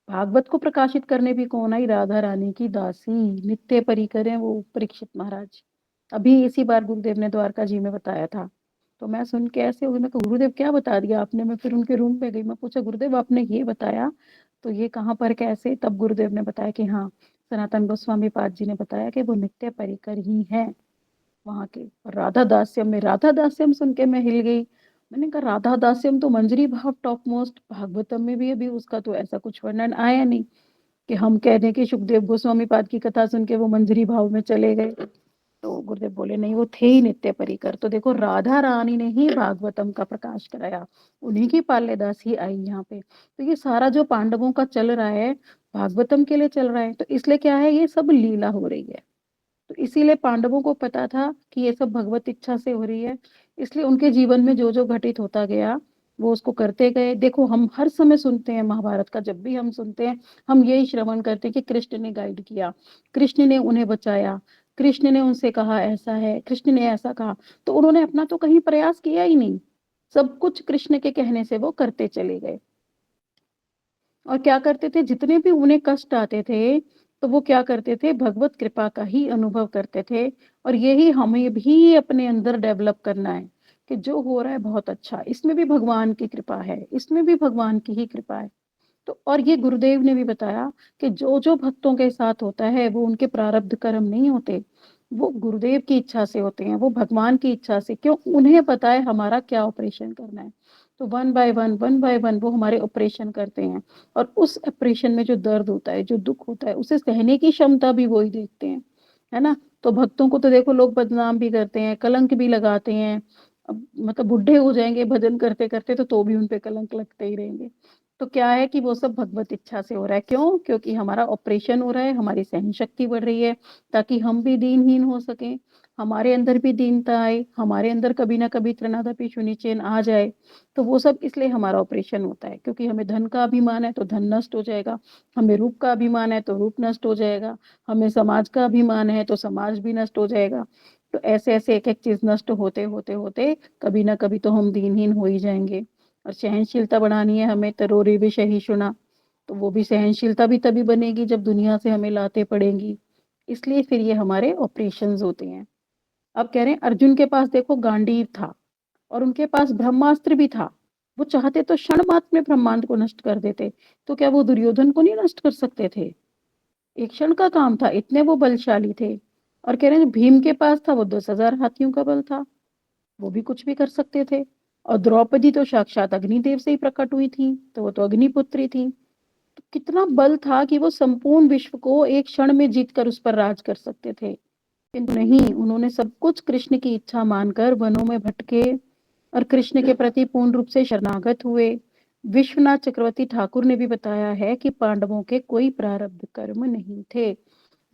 भागवत को प्रकाशित करने भी कौन आई, राधा रानी की दासी, नित्य परिकर है वो परीक्षित महाराज। अभी इसी बार गुरुदेव ने द्वारका जी में बताया था। तो मैं सुन के ऐसे हो गई, मैं कहा, गुरुदेव क्या बता दिया आपने? मैं फिर उनके रूम पे गई, मैं पूछा गुरुदेव आपने ये बताया, तो ये कहाँ पर कैसे? तब गुरुदेव ने बताया कि हाँ, सनातन गोस्वामी पाद जी ने बताया कि वो नित्य परिकर ही है वहां के। और राधा दास्यम में, राधा दास्यम सुन के मैं हिल गई। मैंने कहा राधा दास्यम तो मंजरी भाव टॉप मोस्ट, भागवतम में भी अभी उसका तो ऐसा कुछ वर्णन आया नहीं कि हम कह दें कि सुखदेव गोस्वामी पाद की कथा सुन के वो मंजरी भाव में चले गए। तो गुरुदेव बोले नहीं, वो थे ही नित्य परिकर। तो देखो राधा रानी ने ही भागवतम का प्रकाश कराया, उन्हीं की पाल्यदास ही आई यहाँ पे। तो ये सारा जो पांडवों का चल रहा है, भागवतम के लिए चल रहा है। तो इसलिए क्या है, ये सब लीला हो रही है। तो इसीलिए पांडवों को पता था कि ये सब भगवत इच्छा से हो रही है, इसलिए उनके जीवन में जो जो घटित होता गया वो उसको करते गए। देखो हम हर समय सुनते हैं महाभारत का, जब भी हम सुनते हैं हम यही श्रवण करते हैं कि कृष्ण ने गाइड किया, कृष्ण ने उन्हें बचाया, कृष्ण ने उनसे कहा ऐसा है, कृष्ण ने ऐसा कहा। तो उन्होंने अपना तो कहीं प्रयास किया ही नहीं, सब कुछ कृष्ण के कहने से वो करते चले गए। और क्या करते थे, जितने भी उन्हें कष्ट आते थे तो वो क्या करते थे, भगवत कृपा का ही अनुभव करते थे। और यही हमें भी अपने अंदर डेवलप करना है कि जो हो रहा है बहुत अच्छा, इसमें भी भगवान की कृपा है, इसमें भी भगवान की ही कृपा है। तो और ये गुरुदेव ने भी बताया कि जो जो भक्तों के साथ होता है वो उनके प्रारब्ध कर्म नहीं होते, वो गुरुदेव की इच्छा से होते हैं, वो भगवान की इच्छा से। क्यों? उन्हें पता है हमारा क्या ऑपरेशन करना है। तो वन बाय वन वो हमारे ऑपरेशन करते हैं। और उस ऑपरेशन में जो दर्द होता है, जो दुख होता है, उसे सहने की क्षमता भी वही देखते हैं, है ना। तो भक्तों को तो देखो लोग बदनाम भी करते हैं, कलंक भी लगाते हैं। अब मतलब बुढ़े हो जाएंगे भजन करते करते तो भी उन पे कलंक लगते ही रहेंगे। तो क्या है कि वो सब भगवत इच्छा से हो रहा है। क्यों? क्योंकि हमारा ऑपरेशन हो रहा है, हमारी सहन शक्ति बढ़ रही है, ताकि हम भी दीनहीन हो सके, हमारे अंदर भी दीनता आए, हमारे अंदर कभी ना कभी त्रिनादपि शून्यचेन आ जाए। तो वो सब इसलिए हमारा ऑपरेशन होता है, क्योंकि हमें धन का अभिमान है तो धन नष्ट हो जाएगा, हमें रूप का अभिमान है तो रूप नष्ट हो जाएगा, हमें समाज का अभिमान है तो समाज भी नष्ट हो जाएगा। तो ऐसे ऐसे एक एक चीज नष्ट होते होते होते कभी ना कभी तो हम दीनहीन हो ही जाएंगे। और सहनशीलता बढ़ानी है हमें, तो रोरी भी सही सुना, तो वो भी सहनशीलता भी तभी बनेगी जब दुनिया से हमें लाते पड़ेंगी। इसलिए फिर ये हमारे ऑपरेशंस होते हैं। अब कह रहे हैं अर्जुन के पास देखो गांडीव था और उनके पास ब्रह्मास्त्र भी था, वो चाहते तो क्षण मात्र में ब्रह्मांड को नष्ट कर देते। तो क्या वो दुर्योधन को नहीं नष्ट कर सकते थे? एक क्षण का काम था, इतने वो बलशाली थे। और कह रहे हैं भीम के पास था वो 10,000 हाथियों का बल था, वो भी कुछ भी कर सकते थे। और द्रौपदी तो साक्षात अग्निदेव से ही प्रकट हुई थी, तो वो तो अग्निपुत्री थी। तो कितना बल था कि वो संपूर्ण विश्व को एक क्षण में जीत कर उस पर राज कर सकते थे। किंतु नहीं, उन्होंने सब कुछ कृष्ण की इच्छा मानकर वनों में भटके और कृष्ण के प्रति पूर्ण रूप से शरणागत हुए। विश्वनाथ चक्रवर्ती ठाकुर ने भी बताया है कि पांडवों के कोई प्रारब्ध कर्म नहीं थे।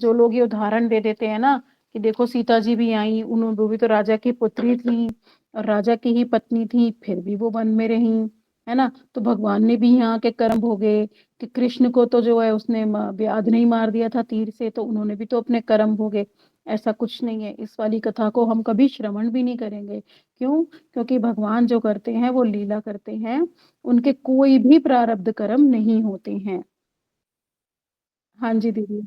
जो लोग ये उदाहरण दे देते हैं ना कि देखो सीता जी भी आई, उन्होंने वो भी तो राजा की पुत्री थी और राजा की ही पत्नी थी, फिर भी वो वन में रही, है ना। तो भगवान ने भी यहाँ के कर्म भोगे कि कृष्ण को तो जो है उसने व्याध नहीं मार दिया था तीर से, तो उन्होंने भी तो अपने कर्म भोगे। ऐसा कुछ नहीं है, इस वाली कथा को हम कभी श्रवण भी नहीं करेंगे। क्यों? क्योंकि भगवान जो करते हैं वो लीला करते हैं, उनके कोई भी प्रारब्ध कर्म नहीं होते हैं। हाँ जी दीदी।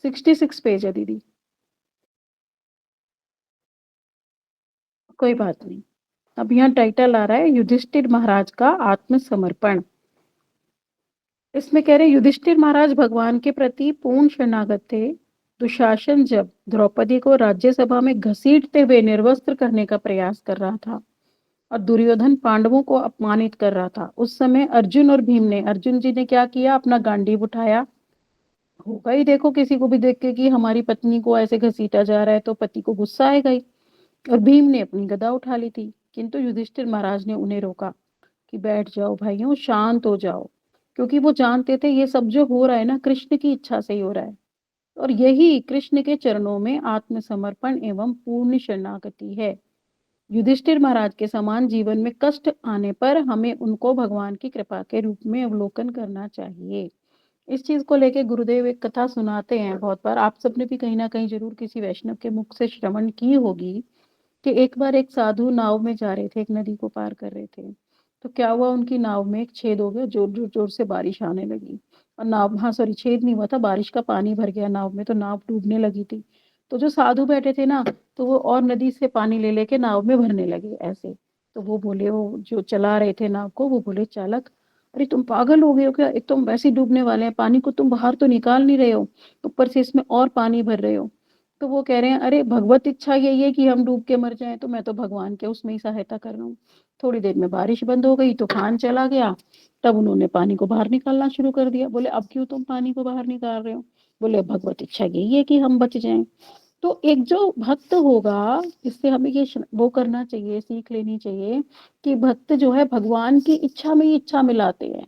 66 पेज है दीदी। कोई बात नहीं। अब यहाँ टाइटल आ रहा है युधिष्ठिर महाराज का आत्मसमर्पण। इसमें कह रहे युधिष्ठिर महाराज भगवान के प्रति पूर्ण शरणागत थे। दुशासन जब द्रौपदी को राज्यसभा में घसीटते हुए निर्वस्त्र करने का प्रयास कर रहा था और दुर्योधन पांडवों को अपमानित कर रहा था, उस समय अर्जुन और भीम ने, अर्जुन जी ने क्या किया, अपना गांडीव उठाया। होगा ही देखो किसी को भी देख के कि हमारी पत्नी को ऐसे घसीटा जा रहा है तो पति को गुस्सा आएगा ही। और भीम ने अपनी गदा उठा ली थी, किंतु युधिष्ठिर महाराज ने उन्हें रोका कि बैठ जाओ भाइयों, शांत हो जाओ। क्योंकि वो जानते थे ये सब जो हो रहा है ना कृष्ण की इच्छा से ही हो रहा है। और यही कृष्ण के चरणों में आत्मसमर्पण एवं पूर्ण शरणागति है। युधिष्ठिर महाराज के समान जीवन में कष्ट आने पर हमें उनको भगवान की कृपा के रूप में अवलोकन करना चाहिए। इस चीज को लेके गुरुदेव एक कथा सुनाते हैं बहुत बार, आप सबने भी कहीं ना कहीं जरूर किसी वैष्णव के मुख से श्रवण की होगी कि एक बार एक साधु नाव में जा रहे थे, एक नदी को पार कर रहे थे। तो क्या हुआ, उनकी नाव में एक छेद हो गया, जोर जोर जोर से बारिश आने लगी। और नाव, हाँ सॉरी, छेद नहीं हुआ था, बारिश का पानी भर गया नाव में, तो नाव डूबने लगी थी। तो जो साधु बैठे थे ना, तो वो और नदी से पानी ले लेके नाव में भरने लगे ऐसे। तो वो बोले, वो जो चला रहे थे नाव को, वो बोले चालक, अरे तुम पागल हो गए हो क्या, एक तुम वैसे ही डूबने वाले हैं, पानी को तुम बाहर तो निकाल नहीं रहे हो, ऊपर से इसमें और पानी भर रहे हो। तो वो कह रहे हैं अरे भगवत इच्छा यही है कि हम डूब के मर जाएं, तो मैं तो भगवान के उसमें ही सहायता कर रहा हूँ। थोड़ी देर में बारिश बंद हो गई, तूफान चला गया। तब उन्होंने पानी को बाहर निकालना शुरू कर दिया। बोले अब क्यों तुम पानी को बाहर निकाल रहे हो? बोले भगवत इच्छा यही है कि हम बच जाएं। तो एक जो भक्त होगा, इससे हमें ये वो करना चाहिए, सीख लेनी चाहिए कि भक्त जो है भगवान की इच्छा में ही इच्छा मिलाते हैं।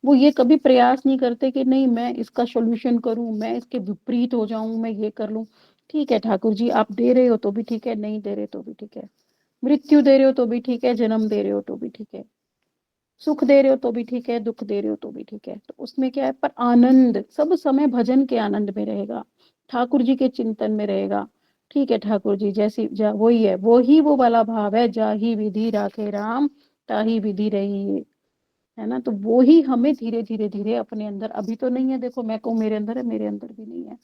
वो ये कभी प्रयास नहीं करते कि नहीं मैं इसका सॉल्यूशन करूं, मैं इसके विपरीत हो जाऊं, मैं ये कर लूं। ठीक है ठाकुर जी, आप दे रहे हो तो भी ठीक है, नहीं दे रहे तो भी ठीक है, मृत्यु दे रहे हो तो भी ठीक है, जन्म दे रहे हो तो भी ठीक है, सुख दे रहे हो तो भी ठीक है, दुख दे रहे हो तो भी ठीक है। तो उसमें क्या है, पर आनंद सब समय भजन के आनंद में रहेगा, ठाकुर जी के चिंतन में रहेगा। ठीक है ठाकुर जी, जैसी वही है, वो ही वो वाला भाव है, जा ही विधि राखे राम, ताहि विधि रही, है ना। तो वो ही हमें धीरे धीरे धीरे अपने अंदर, अभी तो नहीं है, देखो मैं कहूँ मेरे अंदर है, मेरे अंदर भी नहीं है,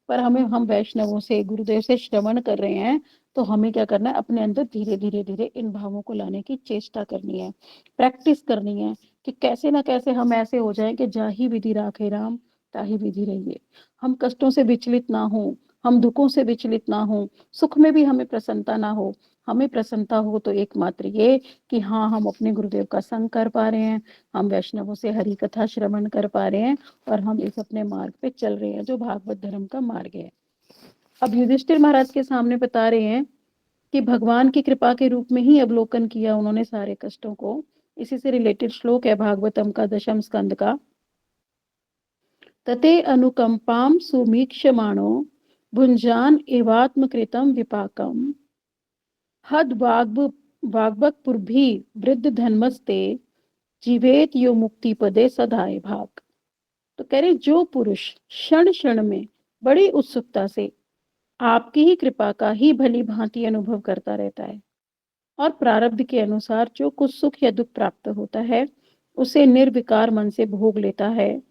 पर हमें, हम वैष्णवों से, गुरुदेव से श्रवण कर रहे हैं, तो हमें क्या करना है, अपने अंदर धीरे धीरे धीरे इन भावों को लाने की चेष्टा करनी है, प्रैक्टिस करनी है, कि कैसे ना कैसे हम ऐसे हो जाएं कि जाहि विधि राखे राम ताहि विधि रहिए। हम कष्टों से विचलित ना हो, हम दुखों से विचलित ना हो, सुख में भी हमें प्रसन्नता ना हो। हमें प्रसन्नता हो तो एकमात्र ये कि हाँ, हम अपने गुरुदेव का संग कर पा रहे हैं, हम वैष्णवों से हरि कथा श्रवण कर पा रहे हैं, और हम इस अपने मार्ग पे चल रहे हैं जो भागवत धर्म का मार्ग है। अब युधिष्ठिर महाराज के सामने बता रहे हैं कि भगवान की कृपा के रूप में ही अवलोकन किया उन्होंने सारे कष्टों को। इसी से रिलेटेड श्लोक है भागवतम का 10वें स्कंद का। तते अनुकंपाम सुमीक्षमाणो भुंजान एवात्मकृतम विपाकम हद वाग्भक्पुर्भी वृद्ध धन्मस्ते जीवेत यो मुक्ति पदे सदाए भाग। तो कह रहे जो पुरुष क्षण क्षण में बड़ी उत्सुकता से आपकी ही कृपा का ही भली भांति अनुभव करता रहता है, और प्रारब्ध के अनुसार जो कुछ सुख या दुख प्राप्त होता है उसे निर्विकार मन से भोग लेता है,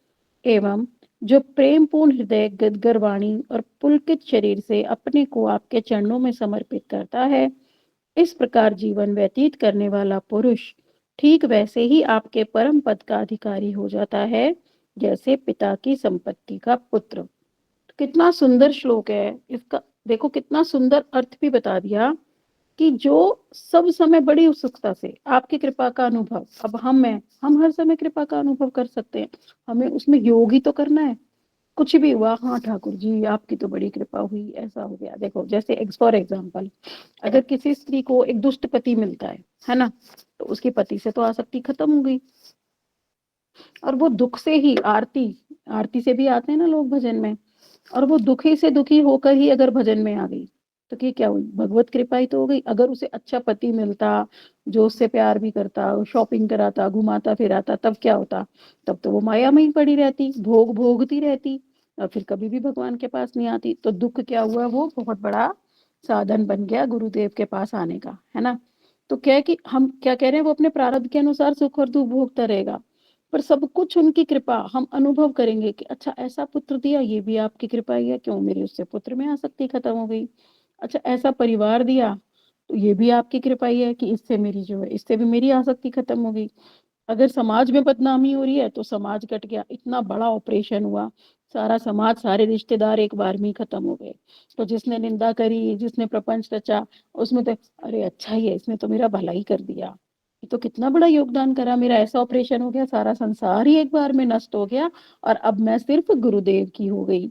एवं जो प्रेम पूर्ण हृदय, गदगद वाणी और पुलकित शरीर से अपने को आपके चरणों में समर्पित करता है, इस प्रकार जीवन व्यतीत करने वाला पुरुष ठीक वैसे ही आपके परम पद का अधिकारी हो जाता है जैसे पिता की संपत्ति का पुत्र। तो कितना सुंदर श्लोक है इसका, देखो कितना सुंदर अर्थ भी बता दिया कि जो सब समय बड़ी उत्सुकता से आपकी कृपा का अनुभव, अब हम हर समय कृपा का अनुभव कर सकते हैं, हमें उसमें योग ही तो करना है। कुछ भी हुआ, हाँ ठाकुर जी आपकी तो बड़ी कृपा हुई, ऐसा हो गया। देखो जैसे फॉर एग्जाम्पल, अगर किसी स्त्री को एक दुष्ट पति मिलता है ना, तो उसके पति से तो आसक्ति खत्म हो गई, और वो दुख से ही आरती, आरती से भी आते हैं ना लोग भजन में, और वो दुखी से दुखी होकर ही अगर भजन में आ गई, तो क्या हुई, भगवत कृपा ही तो हो गई। अगर उसे अच्छा पति मिलता जो उससे प्यार भी करता, शॉपिंग कराता, घुमाता फिराता, तब क्या होता, तब तो वो माया में ही पड़ी रहती, भोग भोगती रहती, और फिर कभी भी भगवान के पास नहीं आती। तो दुख क्या हुआ, वो बहुत बड़ा साधन बन गया गुरुदेव के पास आने का, है ना। तो क्या है कि हम क्या कह रहे हैं, वो अपने प्रारब्ध के अनुसार सुख और दुख भोगता रहेगा, पर सब कुछ उनकी कृपा, हम अनुभव करेंगे कि अच्छा ऐसा पुत्र दिया, ये भी आपकी कृपा ही है, क्यों मेरी उससे पुत्र में आसक्ति खत्म हो गई। अच्छा ऐसा परिवार दिया, तो ये भी आपकी कृपा ही है कि इससे मेरी जो है, इससे भी मेरी आसक्ति खत्म हो गई। अगर समाज में बदनामी हो रही है तो समाज कट गया, इतना बड़ा ऑपरेशन हुआ, सारा समाज, सारे रिश्तेदार एक बार में ही खत्म हो गए। तो जिसने निंदा करी, जिसने प्रपंच रचा, उसमें तो अरे अच्छा ही है, इसने तो मेरा भला ही कर दिया, ये तो कितना बड़ा योगदान करा, मेरा ऐसा ऑपरेशन हो गया, सारा संसार ही एक बार में नष्ट हो गया, और अब मैं सिर्फ गुरुदेव की हो गई,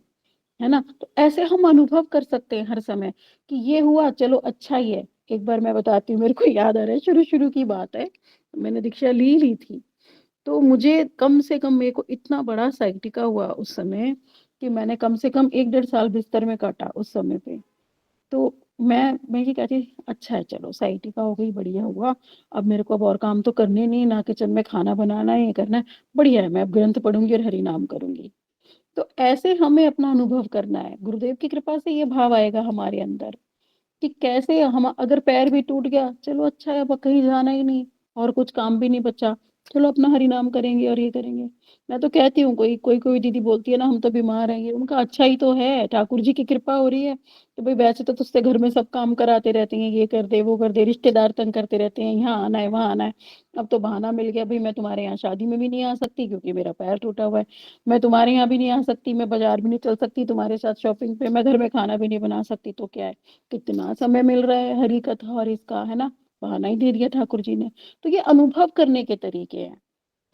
है ना। तो ऐसे हम अनुभव कर सकते हैं हर समय कि ये हुआ, चलो अच्छा ही है। एक बार मैं बताती हूँ, मेरे को याद आ रहा है, शुरू शुरू की बात है, मैंने दीक्षा ली ली थी, तो मुझे कम से कम, मेरे को इतना बड़ा साइटिका हुआ उस समय कि मैंने कम से कम 1 डेढ़ साल बिस्तर में काटा उस समय पे। तो मैं ये कहती, अच्छा है चलो साइटिका हो गई, बढ़िया हुआ, अब मेरे को अब और काम तो करने नहीं, ना किचन में खाना बनाना है, ये करना है, बढ़िया है, मैं अब ग्रंथ पढ़ूंगी और हरि नाम करूंगी। तो ऐसे हमें अपना अनुभव करना है, गुरुदेव की कृपा से ये भाव आएगा हमारे अंदर कि कैसे हम, अगर पैर भी टूट गया, चलो अच्छा है, अब कहीं जाना ही नहीं और कुछ काम भी नहीं बचा, चलो अपना हरि नाम करेंगे और ये करेंगे। मैं तो कहती हूँ, कोई कोई कोई दीदी बोलती है ना हम तो बीमार हैं, ये उनका अच्छा ही तो है, ठाकुर जी की कृपा हो रही है। तो भाई वैसे तो तुझसे घर में सब काम कराते रहते हैं, ये कर दे वो कर दे, रिश्तेदार तंग करते रहते हैं, यहाँ आना है वहाँ आना है, अब तो बहाना मिल गया, भाई मैं तुम्हारे यहाँ शादी में भी नहीं आ सकती क्योंकि मेरा पैर टूटा हुआ है, मैं तुम्हारे यहाँ भी नहीं आ सकती, मैं बाजार भी नहीं चल सकती तुम्हारे साथ शॉपिंग पे, मैं घर में खाना भी नहीं बना सकती, तो क्या है, कितना समय मिल रहा है हरी कथा और इसका, है ना, बहाना ही दे दिया ठाकुर जी ने। तो ये अनुभव करने के तरीके हैं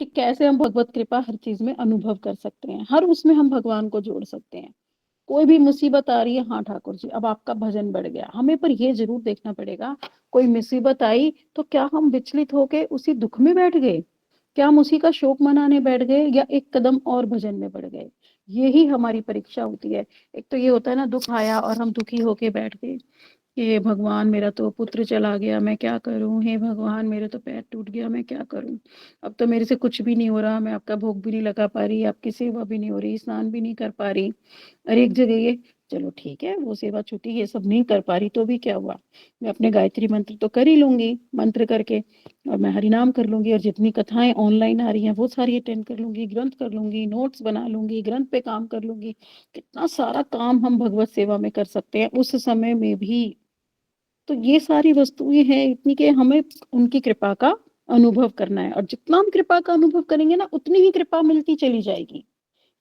कि कैसे हम भगवत कृपा हर चीज में अनुभव कर सकते हैं, हर उसमें हम भगवान को जोड़ सकते हैं। कोई भी मुसीबत आ रही है, हाँ ठाकुर जी अब आपका भजन बढ़ गया, हमें पर ये जरूर देखना पड़ेगा, कोई मुसीबत आई तो क्या हम विचलित होके उसी दुख में बैठ गए, क्या हम उसी का शोक मनाने बैठ गए, या एक कदम और भजन में बढ़ गए। यही हमारी परीक्षा होती है। एक तो ये होता है ना, दुख आया और हम दुखी होके बैठ गए, हे भगवान मेरा तो पुत्र चला गया, मैं क्या करूं, हे भगवान मेरे तो पैर टूट गया, मैं क्या करूं, अब तो मेरे से कुछ भी नहीं हो रहा, मैं आपका भोग भी नहीं लगा पा रही, आपकी सेवा भी नहीं हो रही, स्नान भी नहीं कर पा रही। और एक जगह ये चलो ठीक है, वो सेवा छूटी, ये सब नहीं कर पा रही तो भी क्या हुआ, मैं अपने गायत्री मंत्र तो कर ही लूंगी, मंत्र करके, और मैं हरिनाम कर लूंगी, और जितनी कथाएं ऑनलाइन आ रही हैं वो सारी अटेंड कर लूंगी, ग्रंथ कर लूंगी, नोट्स बना लूंगी, ग्रंथ पे काम कर लूंगी। कितना सारा काम हम भगवत सेवा में कर सकते हैं उस समय में भी। तो ये सारी वस्तुएं हैं इतनी कि हमें उनकी कृपा का अनुभव करना है, और जितना हम कृपा का अनुभव करेंगे ना, उतनी ही कृपा मिलती चली जाएगी।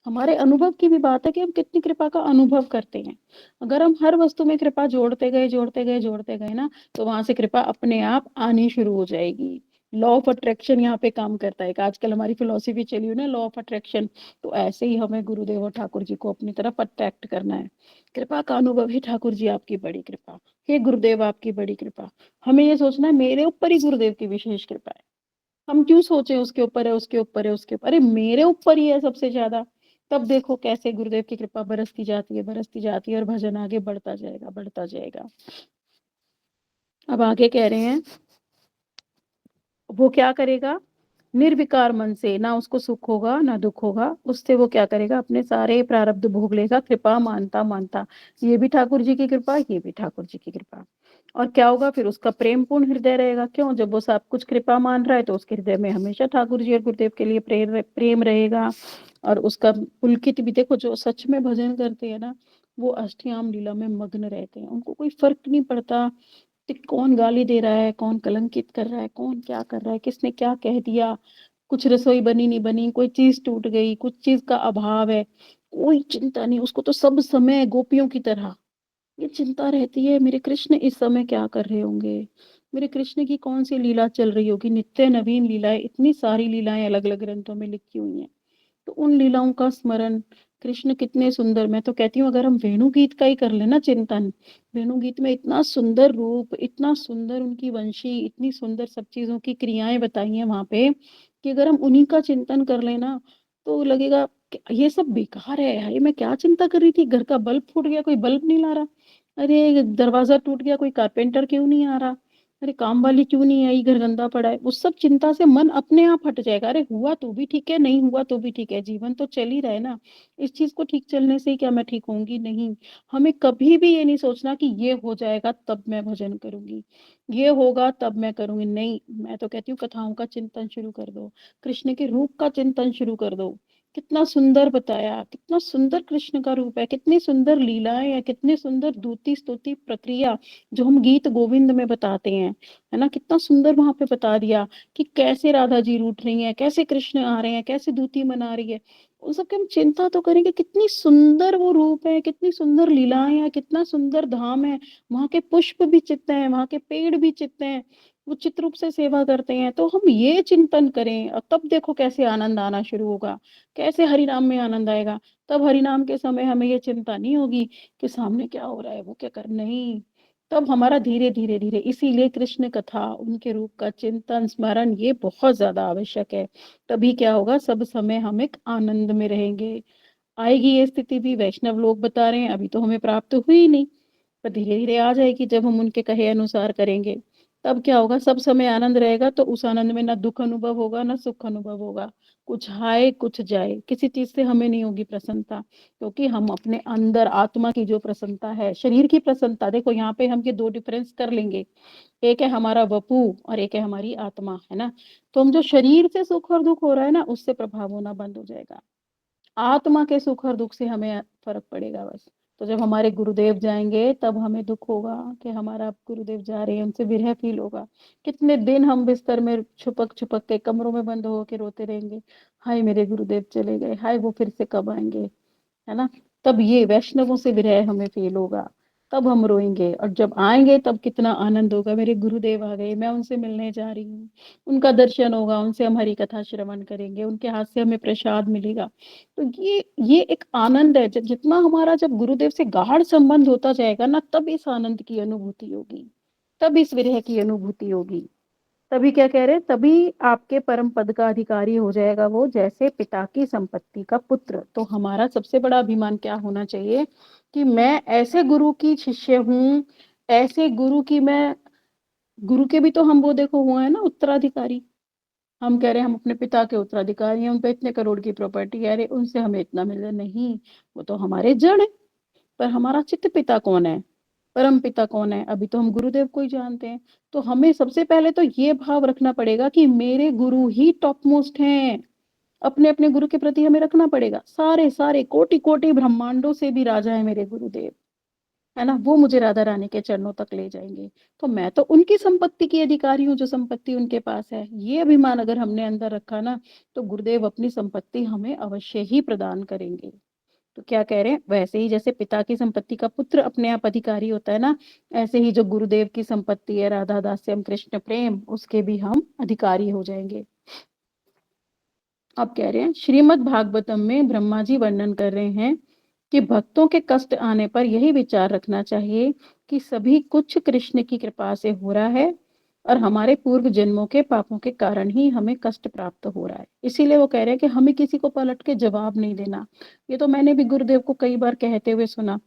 हमारे अनुभव की भी बात है कि हम कितनी कृपा का अनुभव करते हैं। अगर हम हर वस्तु में कृपा जोड़ते गए ना, तो वहां से कृपा अपने आप आनी शुरू हो जाएगी। लॉ ऑफ अट्रैक्शन यहाँ पे काम करता है, कि आजकल हमारी फिलोसफी चली हुई ना, लॉ ऑफ अट्रैक्शन। तो ऐसे ही हमें गुरुदेव और ठाकुर जी को अपनी तरफ अट्रैक्ट करना है। कृपा का अनुभव है, ठाकुर जी आपकी बड़ी कृपा, हे गुरुदेव आपकी बड़ी कृपा। हमें ये सोचना है मेरे ऊपर ही गुरुदेव की विशेष कृपा है। हम क्यों सोचे उसके ऊपर है, उसके ऊपर है, उसके ऊपर, अरे मेरे ऊपर ही है सबसे ज्यादा। तब देखो कैसे गुरुदेव की कृपा बरसती जाती है, और भजन आगे बढ़ता जाएगा, बढ़ता जाएगा। अब आगे कह रहे हैं, वो क्या करेगा, निर्विकार मन से, ना उसको सुख होगा ना दुख होगा, उससे वो क्या करेगा, अपने सारे प्रारब्ध भोग लेगा, कृपा मानता मानता। ये भी ठाकुर जी की कृपा, ये भी ठाकुर जी की कृपा। और क्या होगा फिर, उसका प्रेम पूर्ण हृदय रहेगा। क्यों, जब वो सब कुछ कृपा मान रहा है, तो उसके हृदय में हमेशा ठाकुर जी और गुरुदेव के लिए प्रेम रहेगा। और उसका पुलकित भी देखो, जो सच में भजन करते हैं ना, वो अष्टयाम लीला में मग्न रहते हैं, उनको कोई फर्क नहीं पड़ता कि कौन गाली दे रहा है, कौन कलंकित कर रहा है, कौन क्या कर रहा है, किसने क्या कह दिया, कुछ रसोई बनी नहीं बनी, कोई चीज टूट गई, कुछ चीज का अभाव है, कोई चिंता नहीं उसको। तो सब समय गोपियों की तरह ये चिंता रहती है, मेरे कृष्ण इस समय क्या कर रहे होंगे, मेरे कृष्ण की कौन सी लीला चल रही होगी, नित्य नवीन लीलाएं, इतनी सारी लीलाएं अलग अलग ग्रंथों में लिखी हुई हैं। तो उन लीलाओं का स्मरण, कृष्ण कितने सुंदर, मैं तो कहती हूँ अगर हम वेणु गीत का ही कर लेना चिंतन, वेणु गीत में इतना सुंदर रूप, इतना सुंदर उनकी वंशी, इतनी सुंदर सब चीजों की क्रियाएं बताई हैं वहां पे, कि अगर हम उन्हीं का चिंतन कर लेना, तो लगेगा कि ये सब बेकार है, ये मैं क्या चिंता कर रही थी, घर का बल्ब फूट गया कोई बल्ब नहीं ला रहा, अरे दरवाजा टूट गया कोई कारपेंटर क्यों नहीं आ रहा, अरे काम वाली क्यों नहीं आई, घर गंदा पड़ा है, उस सब चिंता से मन अपने आप हट जाएगा। अरे हुआ तो भी ठीक है, नहीं हुआ तो भी ठीक है, जीवन तो चल ही रहा है ना। इस चीज को ठीक चलने से ही क्या मैं ठीक होंगी, नहीं। हमें कभी भी ये नहीं सोचना कि ये हो जाएगा तब मैं भजन करूंगी, ये होगा तब मैं करूंगी, नहीं। मैं तो कहती हूँ कथाओं का चिंतन शुरू कर दो, कृष्ण के रूप का चिंतन शुरू कर दो। कितना सुंदर बताया, कितना सुंदर कृष्ण का रूप है, कितनी सुंदर लीलाएं है, कितनी सुंदर दूती स्तुति प्रक्रिया, जो हम गीत गोविंद में बताते हैं, है ना, कितना सुंदर वहां पे बता दिया कि कैसे राधा जी रूठ रही हैं, कैसे कृष्ण आ रहे हैं, कैसे दूती मना रही है। उन सब की हम चिंता तो करेंगे, कितनी सुंदर वो रूप है, कितनी सुंदर लीलाएं हैं, कितना सुंदर धाम है। वहां के पुष्प भी चित्त हैं, वहां के पेड़ भी चित्त हैं, वो चित्र रूप से सेवा करते हैं। तो हम ये चिंतन करें, और तब देखो कैसे आनंद आना शुरू होगा, कैसे हरिनाम में आनंद आएगा। तब हरिनाम के समय हमें ये चिंता नहीं होगी कि सामने क्या हो रहा है, वो क्या कर, नहीं। तब हमारा धीरे धीरे धीरे, इसीलिए कृष्ण कथा, उनके रूप का चिंतन स्मरण ये बहुत ज्यादा आवश्यक है। तभी क्या होगा, सब समय हम एक आनंद में रहेंगे। आएगी ये स्थिति भी, वैष्णव लोग बता रहे हैं, अभी तो हमें प्राप्त हुई ही नहीं, पर धीरे धीरे आ जाएगी जब हम उनके कहे अनुसार करेंगे। तब क्या होगा, सब समय आनंद रहेगा, तो उस आनंद में ना दुख अनुभव होगा ना सुख अनुभव होगा। कुछ आए कुछ जाए, किसी चीज से हमें नहीं होगी प्रसन्नता, क्योंकि हम अपने अंदर आत्मा की जो प्रसन्नता है, शरीर की प्रसन्नता, देखो यहाँ पे हम ये दो डिफरेंस कर लेंगे, एक है हमारा वपू और एक है हमारी आत्मा, है ना। तो हम जो शरीर से सुख और दुख हो रहा है ना, उससे प्रभाव होना बंद हो जाएगा। आत्मा के सुख और दुख से हमें फर्क पड़ेगा बस। तो जब हमारे गुरुदेव जाएंगे तब हमें दुख होगा कि हमारा अब गुरुदेव जा रहे हैं, उनसे विरह फील होगा। कितने दिन हम बिस्तर में छुपक छुपक के कमरों में बंद होकर रोते रहेंगे, हाय मेरे गुरुदेव चले गए, हाय वो फिर से कब आएंगे, है ना। तब ये वैष्णवों से विरह हमें फील होगा, तब हम रोएंगे। और जब आएंगे तब कितना आनंद होगा, मेरे गुरुदेव आ गए, मैं उनसे मिलने जा रही हूँ, उनका दर्शन होगा, उनसे हम हरी कथा श्रवण करेंगे, उनके हाथ से हमें प्रसाद मिलेगा। तो ये एक आनंद है, जितना हमारा जब गुरुदेव से गाढ़ संबंध होता जाएगा ना, तब इस आनंद की अनुभूति होगी, तब इस विरह की अनुभूति होगी। तभी क्या कह रहे हैं, तभी आपके परम पद का अधिकारी हो जाएगा वो, जैसे पिता की संपत्ति का पुत्र। तो हमारा सबसे बड़ा अभिमान क्या होना चाहिए, कि मैं ऐसे गुरु की शिष्य हूँ, ऐसे गुरु की मैं, गुरु के भी तो हम वो देखो हुआ है ना उत्तराधिकारी। हम कह रहे हैं हम अपने पिता के उत्तराधिकारी हैं, उन पे इतने करोड़ की प्रॉपर्टी है, अरे उनसे हमें इतना मिले, नहीं, वो तो हमारे जड़ है। पर हमारा चित्त पिता कौन है, परम पिता कौन है, अभी तो हम गुरुदेव को ही जानते हैं। तो हमें सबसे पहले तो ये भाव रखना पड़ेगा कि मेरे गुरु ही टॉप मोस्ट हैं। अपने अपने गुरु के प्रति हमें रखना पड़ेगा। सारे सारे कोटि कोटि ब्रह्मांडों से भी राजा है मेरे गुरुदेव, है ना, वो मुझे राधा रानी के चरणों तक ले जाएंगे। तो मैं तो उनकी संपत्ति की अधिकारी हूँ, जो संपत्ति उनके पास है। ये अभिमान अगर हमने अंदर रखा ना, तो गुरुदेव अपनी संपत्ति हमें अवश्य ही प्रदान करेंगे। तो क्या कह रहे हैं, वैसे ही जैसे पिता की संपत्ति का पुत्र अपने आप अधिकारी होता है ना, ऐसे ही जो गुरुदेव की संपत्ति है राधा दास्यम कृष्ण प्रेम, उसके भी हम अधिकारी हो जाएंगे। अब कह रहे हैं श्रीमद् भागवतम में ब्रह्मा जी वर्णन कर रहे हैं कि भक्तों के कष्ट आने पर यही विचार रखना चाहिए कि सभी कुछ कृष्ण की कृपा से हो रहा है और हमारे पूर्व जन्मों के पापों के कारण ही हमें कष्ट प्राप्त हो रहा है। इसीलिए वो कह रहे हैं कि हमें किसी को पलट के जवाब नहीं देना। ये तो मैंने भी गुरुदेव को कई बार कहते हुए सुना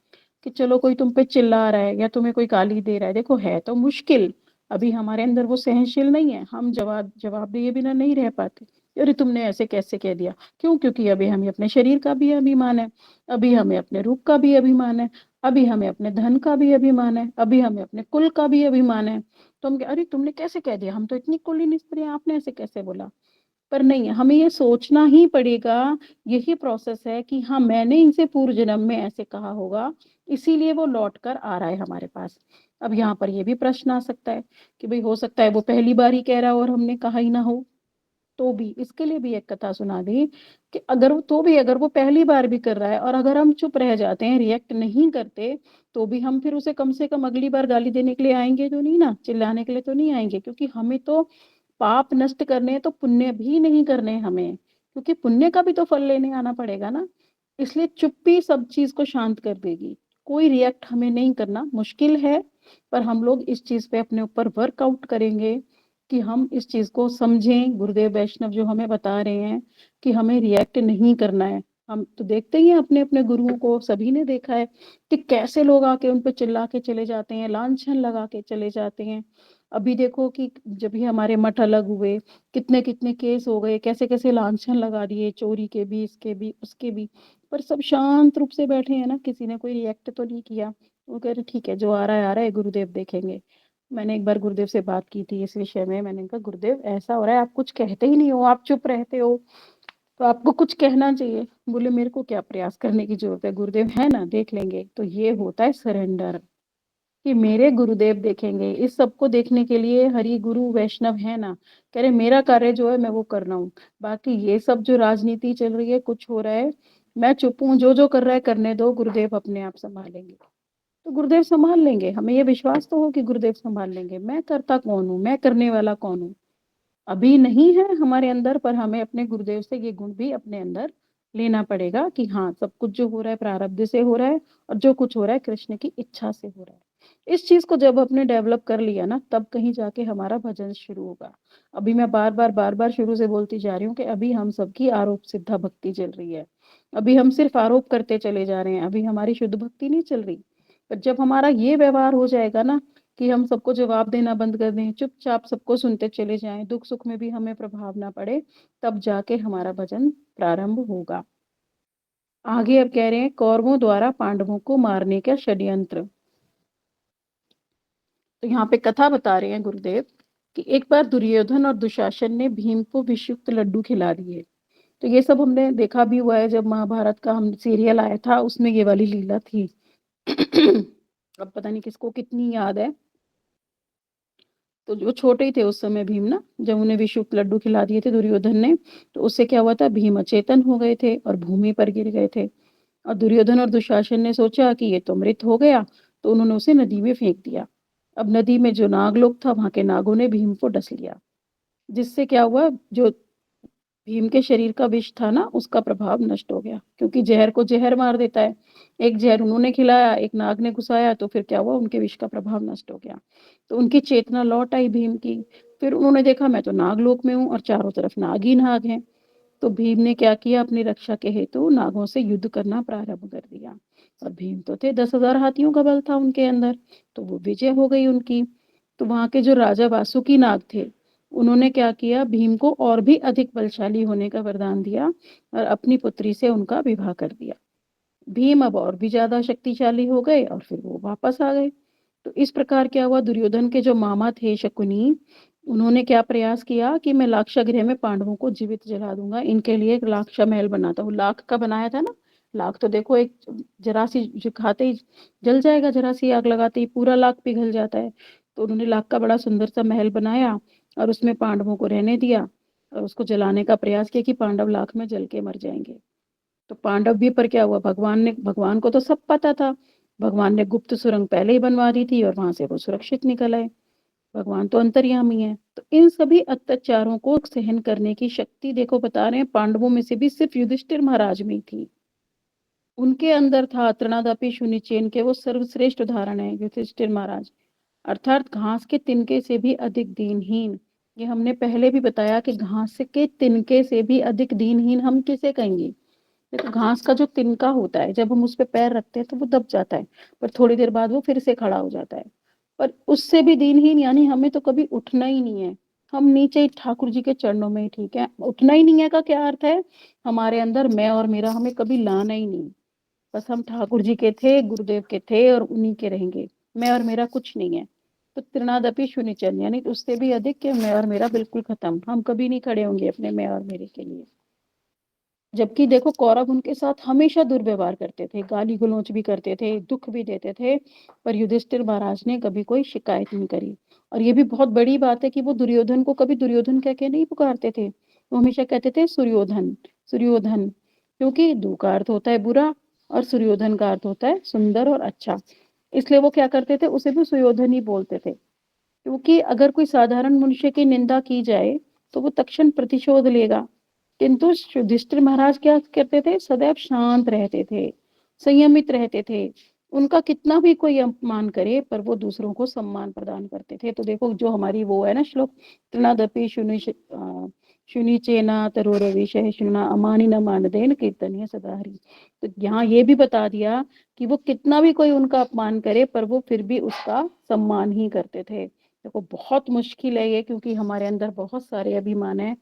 कि चलो कोई तुम पे चिल्ला रहा है या तुम्हें कोई गाली दे रहा है, देखो है तो मुश्किल, अभी हमारे अंदर वो सहनशील नहीं है, हम जवाब जवाब दिए बिना नहीं रह पाते। अरे तुमने ऐसे कैसे कह दिया, क्यों, क्योंकि अभी हमें अपने शरीर का भी अभिमान है, अभी हमें अपने रूप का भी अभिमान है, अभी हमें अपने धन का भी अभिमान है, अभी हमें अपने कुल का भी अभिमान है। तो हम अरे तुमने कैसे कह दिया, हम तो इतनी कुलीन स्त्री हैं, आपने ऐसे कैसे बोला। पर नहीं, हमें ये सोचना ही पड़ेगा, यही प्रोसेस है कि हाँ मैंने इनसे पूर्व जन्म में ऐसे कहा होगा, इसीलिए वो लौट कर आ रहा है हमारे पास। अब यहाँ पर ये भी प्रश्न आ सकता है कि भाई हो सकता है वो पहली बार ही कह रहा हो और हमने कहा ही ना हो, तो भी इसके लिए भी एक कथा सुना दी कि अगर तो भी अगर वो पहली बार भी कर रहा है और अगर हम चुप रह जाते हैं, रिएक्ट नहीं करते, तो भी हम फिर उसे कम से कम अगली बार गाली देने के लिए आएंगे तो नहीं ना, चिल्लाने के लिए तो नहीं आएंगे, क्योंकि हमें तो पाप नष्ट करने हैं, तो पुण्य भी नहीं करने हैं हमें, क्योंकि पुण्य का भी तो फल लेने आना पड़ेगा ना। इसलिए चुप्पी सब चीज को शांत कर देगी। कोई रिएक्ट हमें नहीं करना, मुश्किल है, पर हम लोग इस चीज पे अपने ऊपर वर्कआउट करेंगे कि हम इस चीज को समझें। गुरुदेव वैष्णव जो हमें बता रहे हैं कि हमें रिएक्ट नहीं करना है। हम तो देखते ही हैं अपने अपने गुरुओं को, सभी ने देखा है कि कैसे लोग आके उन पे चिल्ला के चले जाते हैं, लांछन लगा के चले जाते हैं। अभी देखो कि जब भी हमारे मठ अलग हुए, कितने कितने केस हो गए, कैसे कैसे लांछन लगा दिए, चोरी के भी, इसके भी, उसके भी, पर सब शांत रूप से बैठे हैं ना, किसी ने कोई रिएक्ट तो नहीं किया। वो कह रहे ठीक है, जो आ रहा है गुरुदेव देखेंगे। मैंने एक बार गुरुदेव से बात की थी इस विषय में, मैंने कहा गुरुदेव ऐसा हो रहा है, आप कुछ कहते ही नहीं हो, आप चुप रहते हो, तो आपको कुछ कहना चाहिए। बोले मेरे को क्या प्रयास करने की जरूरत है, गुरुदेव है ना, देख लेंगे। तो ये होता है सरेंडर, कि मेरे गुरुदेव देखेंगे। इस सब को देखने के लिए हरि गुरु वैष्णव है ना, कह रहे मेरा कार्य जो है मैं वो कर रहा हूँ, बाकी ये सब जो राजनीति चल रही है, कुछ हो रहा है, मैं चुप हूँ, जो जो कर रहा है करने दो, गुरुदेव अपने आप संभालेंगे। तो गुरुदेव संभाल लेंगे, हमें ये विश्वास तो हो कि गुरुदेव संभाल लेंगे। मैं करता कौन हूँ, मैं करने वाला कौन हूँ, अभी नहीं है हमारे अंदर, पर हमें अपने गुरुदेव से ये गुण भी अपने अंदर लेना पड़ेगा कि हाँ सब कुछ जो हो रहा है प्रारब्ध से हो रहा है, और जो कुछ हो रहा है कृष्ण की इच्छा से हो रहा है। इस चीज को जब अपने डेवलप कर लिया ना, तब कहीं जाके हमारा भजन शुरू होगा। अभी मैं बार बार शुरू से बोलती जा रही हूँ कि अभी हम सबकी आरोप सिद्धा भक्ति चल रही है। अभी हम सिर्फ आरोप करते चले जा रहे हैं, अभी हमारी शुद्ध भक्ति नहीं चल रही। पर जब हमारा ये व्यवहार हो जाएगा ना, कि हम सबको जवाब देना बंद कर दें, चुपचाप सबको सुनते चले जाएं, दुख सुख में भी हमें प्रभाव ना पड़े, तब जाके हमारा भजन प्रारंभ होगा। आगे अब कह रहे हैं कौरवों द्वारा पांडवों को मारने का षड्यंत्र। तो यहाँ पे कथा बता रहे हैं गुरुदेव कि एक बार दुर्योधन और दुशासन ने भीम को विषयुक्त लड्डू खिला दिए। तो ये सब हमने देखा भी हुआ है, जब महाभारत का हम सीरियल आया था उसमें ये वाली लीला थी। अब पता नहीं किसको कितनी याद है। तो जो छोटे ही थे उस समय भीम ना, जब उन्हें विषुक्त लड्डू खिला दिए थे दुर्योधन ने, तो उससे क्या हुआ था, भीम अचेतन हो गए थे और भूमि पर गिर गए थे। और दुर्योधन और दुशासन ने सोचा कि ये तो मृत हो गया, तो उन्होंने उसे नदी में फेंक दिया। अब नदी में जो नागलोक था, वहां के नागों ने भीम को डस लिया, जिससे क्या हुआ, जो भीम के शरीर का विष था ना, उसका प्रभाव नष्ट हो गया, क्योंकि जहर को जहर मार देता है। एक जहर उन्होंने खिलाया, एक नाग ने घुसाया, तो फिर क्या हुआ, उनके विष का प्रभाव नष्ट हो गया। तो उनकी चेतना लौट आई भीम की। फिर उन्होंने देखा मैं तो नागलोक में हूँ और चारों तरफ नाग ही नाग हैं। तो भीम ने क्या किया, अपनी रक्षा के हेतु नागों से युद्ध करना प्रारंभ कर दिया। और भीम तो थे, 10,000 हाथियों का बल था उनके अंदर, तो वो विजय हो गई उनकी। तो वहां के जो राजा वासुकी नाग थे, उन्होंने क्या किया, भीम को और भी अधिक बलशाली होने का वरदान दिया और अपनी पुत्री से उनका विवाह कर दिया। भीम अब और भी ज्यादा शक्तिशाली हो गए और फिर वो वापस आ गए। तो इस प्रकार क्या हुआ, दुर्योधन के जो मामा थे शकुनी, उन्होंने क्या प्रयास किया कि मैं लाक्षागृह में पांडवों को जीवित जला दूंगा, इनके लिए एक लाक्षा महल बनाता हूँ। लाख का बनाया था ना, लाख तो देखो एक जरा सी जो खाते ही जल जाएगा, जरा सी आग लगाते ही पूरा लाख पिघल जाता है। तो उन्होंने लाख का बड़ा सुंदर सा महल बनाया और उसमें पांडवों को रहने दिया और उसको जलाने का प्रयास किया कि पांडव लाख में जल के मर जाएंगे। तो पांडव भी, पर क्या हुआ, भगवान को तो सब पता था। भगवान ने गुप्त सुरंग पहले ही बनवा दी थी और वहां से वो सुरक्षित निकल आए। भगवान तो अंतर्यामी है। तो इन सभी अत्याचारों को सहन करने की शक्ति, देखो बता रहे हैं, पांडवों में से भी सिर्फ युधिष्ठिर महाराज में ही थी। उनके अंदर था तृणादापि शून्यचेन के वो सर्वश्रेष्ठ उदाहरण है युधिष्ठिर महाराज, अर्थात घास के तिनके से भी अधिक दीनहीन। ये हमने पहले भी बताया कि घास के तिनके से भी अधिक दीनहीन हम किसे कहेंगे। देखो घास का जो तिनका होता है, जब हम उस पे पैर रखते हैं तो वो दब जाता है, पर थोड़ी देर बाद वो फिर से खड़ा हो जाता है। पर उससे भी दीनहीन, यानी हमें तो कभी उठना ही नहीं है, हम नीचे ही ठाकुर जी के चरणों में ही ठीक है। उठना ही नहीं है का क्या अर्थ है, हमारे अंदर मैं और मेरा हमें कभी लाना ही नहीं। बस हम ठाकुर जी के थे, गुरुदेव के थे और उन्हीं के रहेंगे। मैं और मेरा कुछ नहीं है। तो त्रिनादपि शून्यचन, यानी उससे भी अधिक कि मैं और मेरा बिल्कुल खत्म, हम कभी नहीं खड़े होंगे अपने मैं और मेरे के लिए। जबकि देखो कौरव उनके साथ हमेशा दुर्व्यवहार करते थे, गाली गलौज भी करते थे, दुख भी देते थे, पर युधिष्ठिर महाराज ने कभी कोई शिकायत नहीं करी। और ये भी बहुत बड़ी बात है कि वो दुर्योधन को कभी दुर्योधन कह के नहीं पुकारते थे, वो हमेशा कहते थे सुर्योधन, सुर्योधन। क्योंकि दू का अर्थ होता है बुरा और सुर्योधन का अर्थ होता है सुंदर और अच्छा। इसलिए वो क्या करते थे, उसे भी सुयोधन ही बोलते थे। क्योंकि अगर कोई साधारण मनुष्य की निंदा की जाए तो वो तक्षण प्रतिशोध लेगा, किंतु युधिष्ठिर महाराज क्या करते थे, सदैव शांत रहते थे, संयमित रहते थे। उनका कितना भी कोई अपमान करे पर वो दूसरों को सम्मान प्रदान करते थे। तो देखो जो हमारी वो है ना श्लोक, तृणादपि शुनिचेना तरोरविषय शुना अमानि न मानदेन कीर्तनीय सदा हरि। तो यहाँ ये भी बता दिया कि वो कितना भी कोई उनका अपमान करे पर वो फिर भी उसका सम्मान ही करते थे। देखो बहुत मुश्किल है ये, क्योंकि हमारे अंदर बहुत सारे अभिमान है,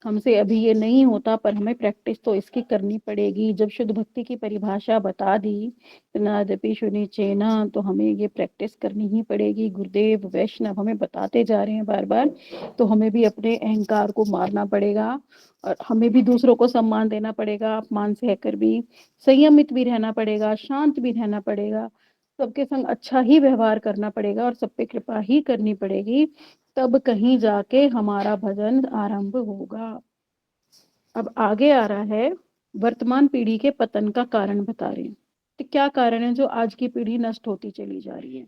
हमसे अभी ये नहीं होता, पर हमें प्रैक्टिस तो इसकी करनी पड़ेगी। जब शुद्ध भक्ति की परिभाषा बता दी नादपि शुनि चेना, तो हमें ये प्रैक्टिस करनी ही पड़ेगी। गुरुदेव वैष्णव हमें बताते जा रहे हैं बार बार, तो हमें भी अपने अहंकार को मारना पड़ेगा और हमें भी दूसरों को सम्मान देना पड़ेगा, अपमान सहकर भी संयमित भी रहना पड़ेगा, शांत भी रहना पड़ेगा, सबके संग अच्छा ही व्यवहार करना पड़ेगा और सब पे कृपा ही करनी पड़ेगी। तब कहीं जाके हमारा भजन आरंभ होगा। अब आगे आ रहा है, वर्तमान पीढ़ी के पतन का कारण बता रहे हैं। तो क्या कारण है जो आज की पीढ़ी नष्ट होती चली जा रही है।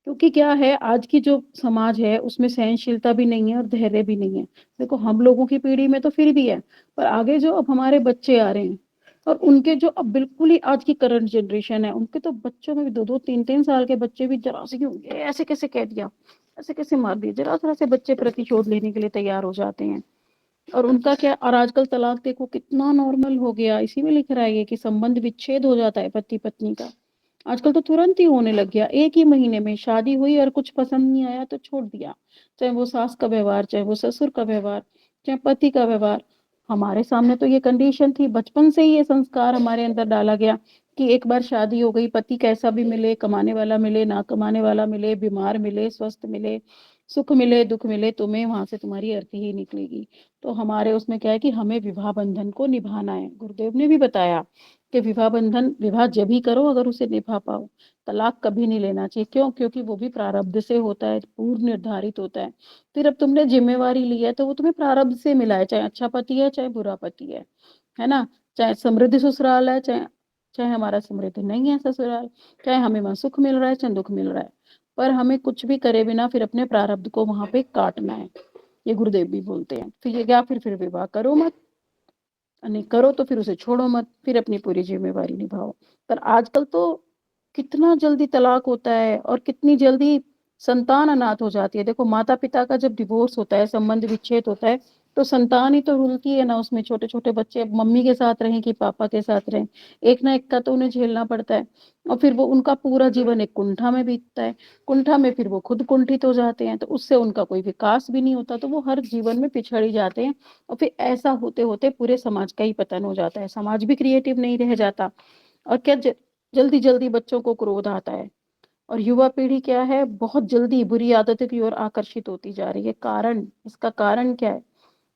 क्योंकि क्या है, आज की जो समाज है उसमें सहनशीलता भी नहीं है और धैर्य भी नहीं है। देखो हम लोगों की पीढ़ी में तो फिर भी है, पर आगे जो अब हमारे बच्चे आ रहे हैं और उनके जो अब बिल्कुल ही आज की करंट जनरेशन है, उनके तो बच्चों में भी दो दो तीन तीन साल के बच्चे भी जरा से क्यों ये ऐसे कैसे कह दिया, ऐसे कैसे मार दिया, जरा जरा से बच्चे प्रतिशोध लेने के लिए तैयार हो जाते हैं। और उनका क्या, और आजकल तलाक देखो कितना नॉर्मल हो गया, इसी में लिख रहा है ये कि संबंध विच्छेद हो जाता है पति पत्नी का। आजकल तो तुरंत ही होने लग गया, एक ही महीने में शादी हुई और कुछ पसंद नहीं आया तो छोड़ दिया। चाहे वो सास का व्यवहार, चाहे वो ससुर का व्यवहार, चाहे पति का व्यवहार। हमारे सामने तो ये कंडीशन थी, बचपन से ही ये संस्कार हमारे अंदर डाला गया कि एक बार शादी हो गई, पति कैसा भी मिले, कमाने वाला मिले ना कमाने वाला मिले, बीमार मिले स्वस्थ मिले, सुख मिले दुख मिले, तुम्हें वहां से तुम्हारी अर्थी ही निकलेगी। तो हमारे उसमें क्या है कि हमें विवाह बंधन को निभाना है। गुरुदेव ने भी बताया कि विवाह बंधन, विवाह जब ही करो अगर उसे निभा पाओ। तलाक कभी नहीं लेना चाहिए, क्यों, क्योंकि वो भी प्रारब्ध से होता है, पूर्व निर्धारित होता है। फिर अब तुमने जिम्मेवारी ली है तो वो तुम्हें प्रारब्ध से मिला है, चाहे अच्छा पति है चाहे बुरा पति है ना, चाहे समृद्ध ससुराल है चाहे चाहे हमारा समृद्ध नहीं है ससुराल, चाहे हमें वहां सुख मिल रहा है चाहे दुख मिल रहा है, पर हमें कुछ भी करे बिना फिर अपने प्रारब्ध को वहां पे काटना है। ये गुरुदेव भी बोलते हैं। फिर ये क्या, फिर विवाह करो मत, नहीं करो तो फिर उसे छोड़ो मत, फिर अपनी पूरी जिम्मेवारी निभाओ। पर आजकल तो कितना जल्दी तलाक होता है और कितनी जल्दी संतान अनाथ हो जाती है। देखो माता पिता का जब डिवोर्स होता है, संबंध विच्छेद होता है, तो संतान ही तो रुलती है ना उसमें, छोटे छोटे बच्चे अब मम्मी के साथ रहें कि पापा के साथ रहें, एक ना एक का तो उन्हें झेलना पड़ता है। और फिर वो उनका पूरा जीवन एक कुंठा में बीतता है, कुंठा में फिर वो खुद कुंठित हो जाते हैं, तो उससे उनका कोई विकास भी नहीं होता, तो वो हर जीवन में पिछड़ ही जाते हैं। और फिर ऐसा होते होते पूरे समाज का ही पतन हो जाता है, समाज भी क्रिएटिव नहीं रह जाता। और क्या जल्दी जल्दी बच्चों को क्रोध आता है, और युवा पीढ़ी क्या है, बहुत जल्दी बुरी आदतों की ओर आकर्षित होती जा रही है। कारण, इसका कारण क्या है?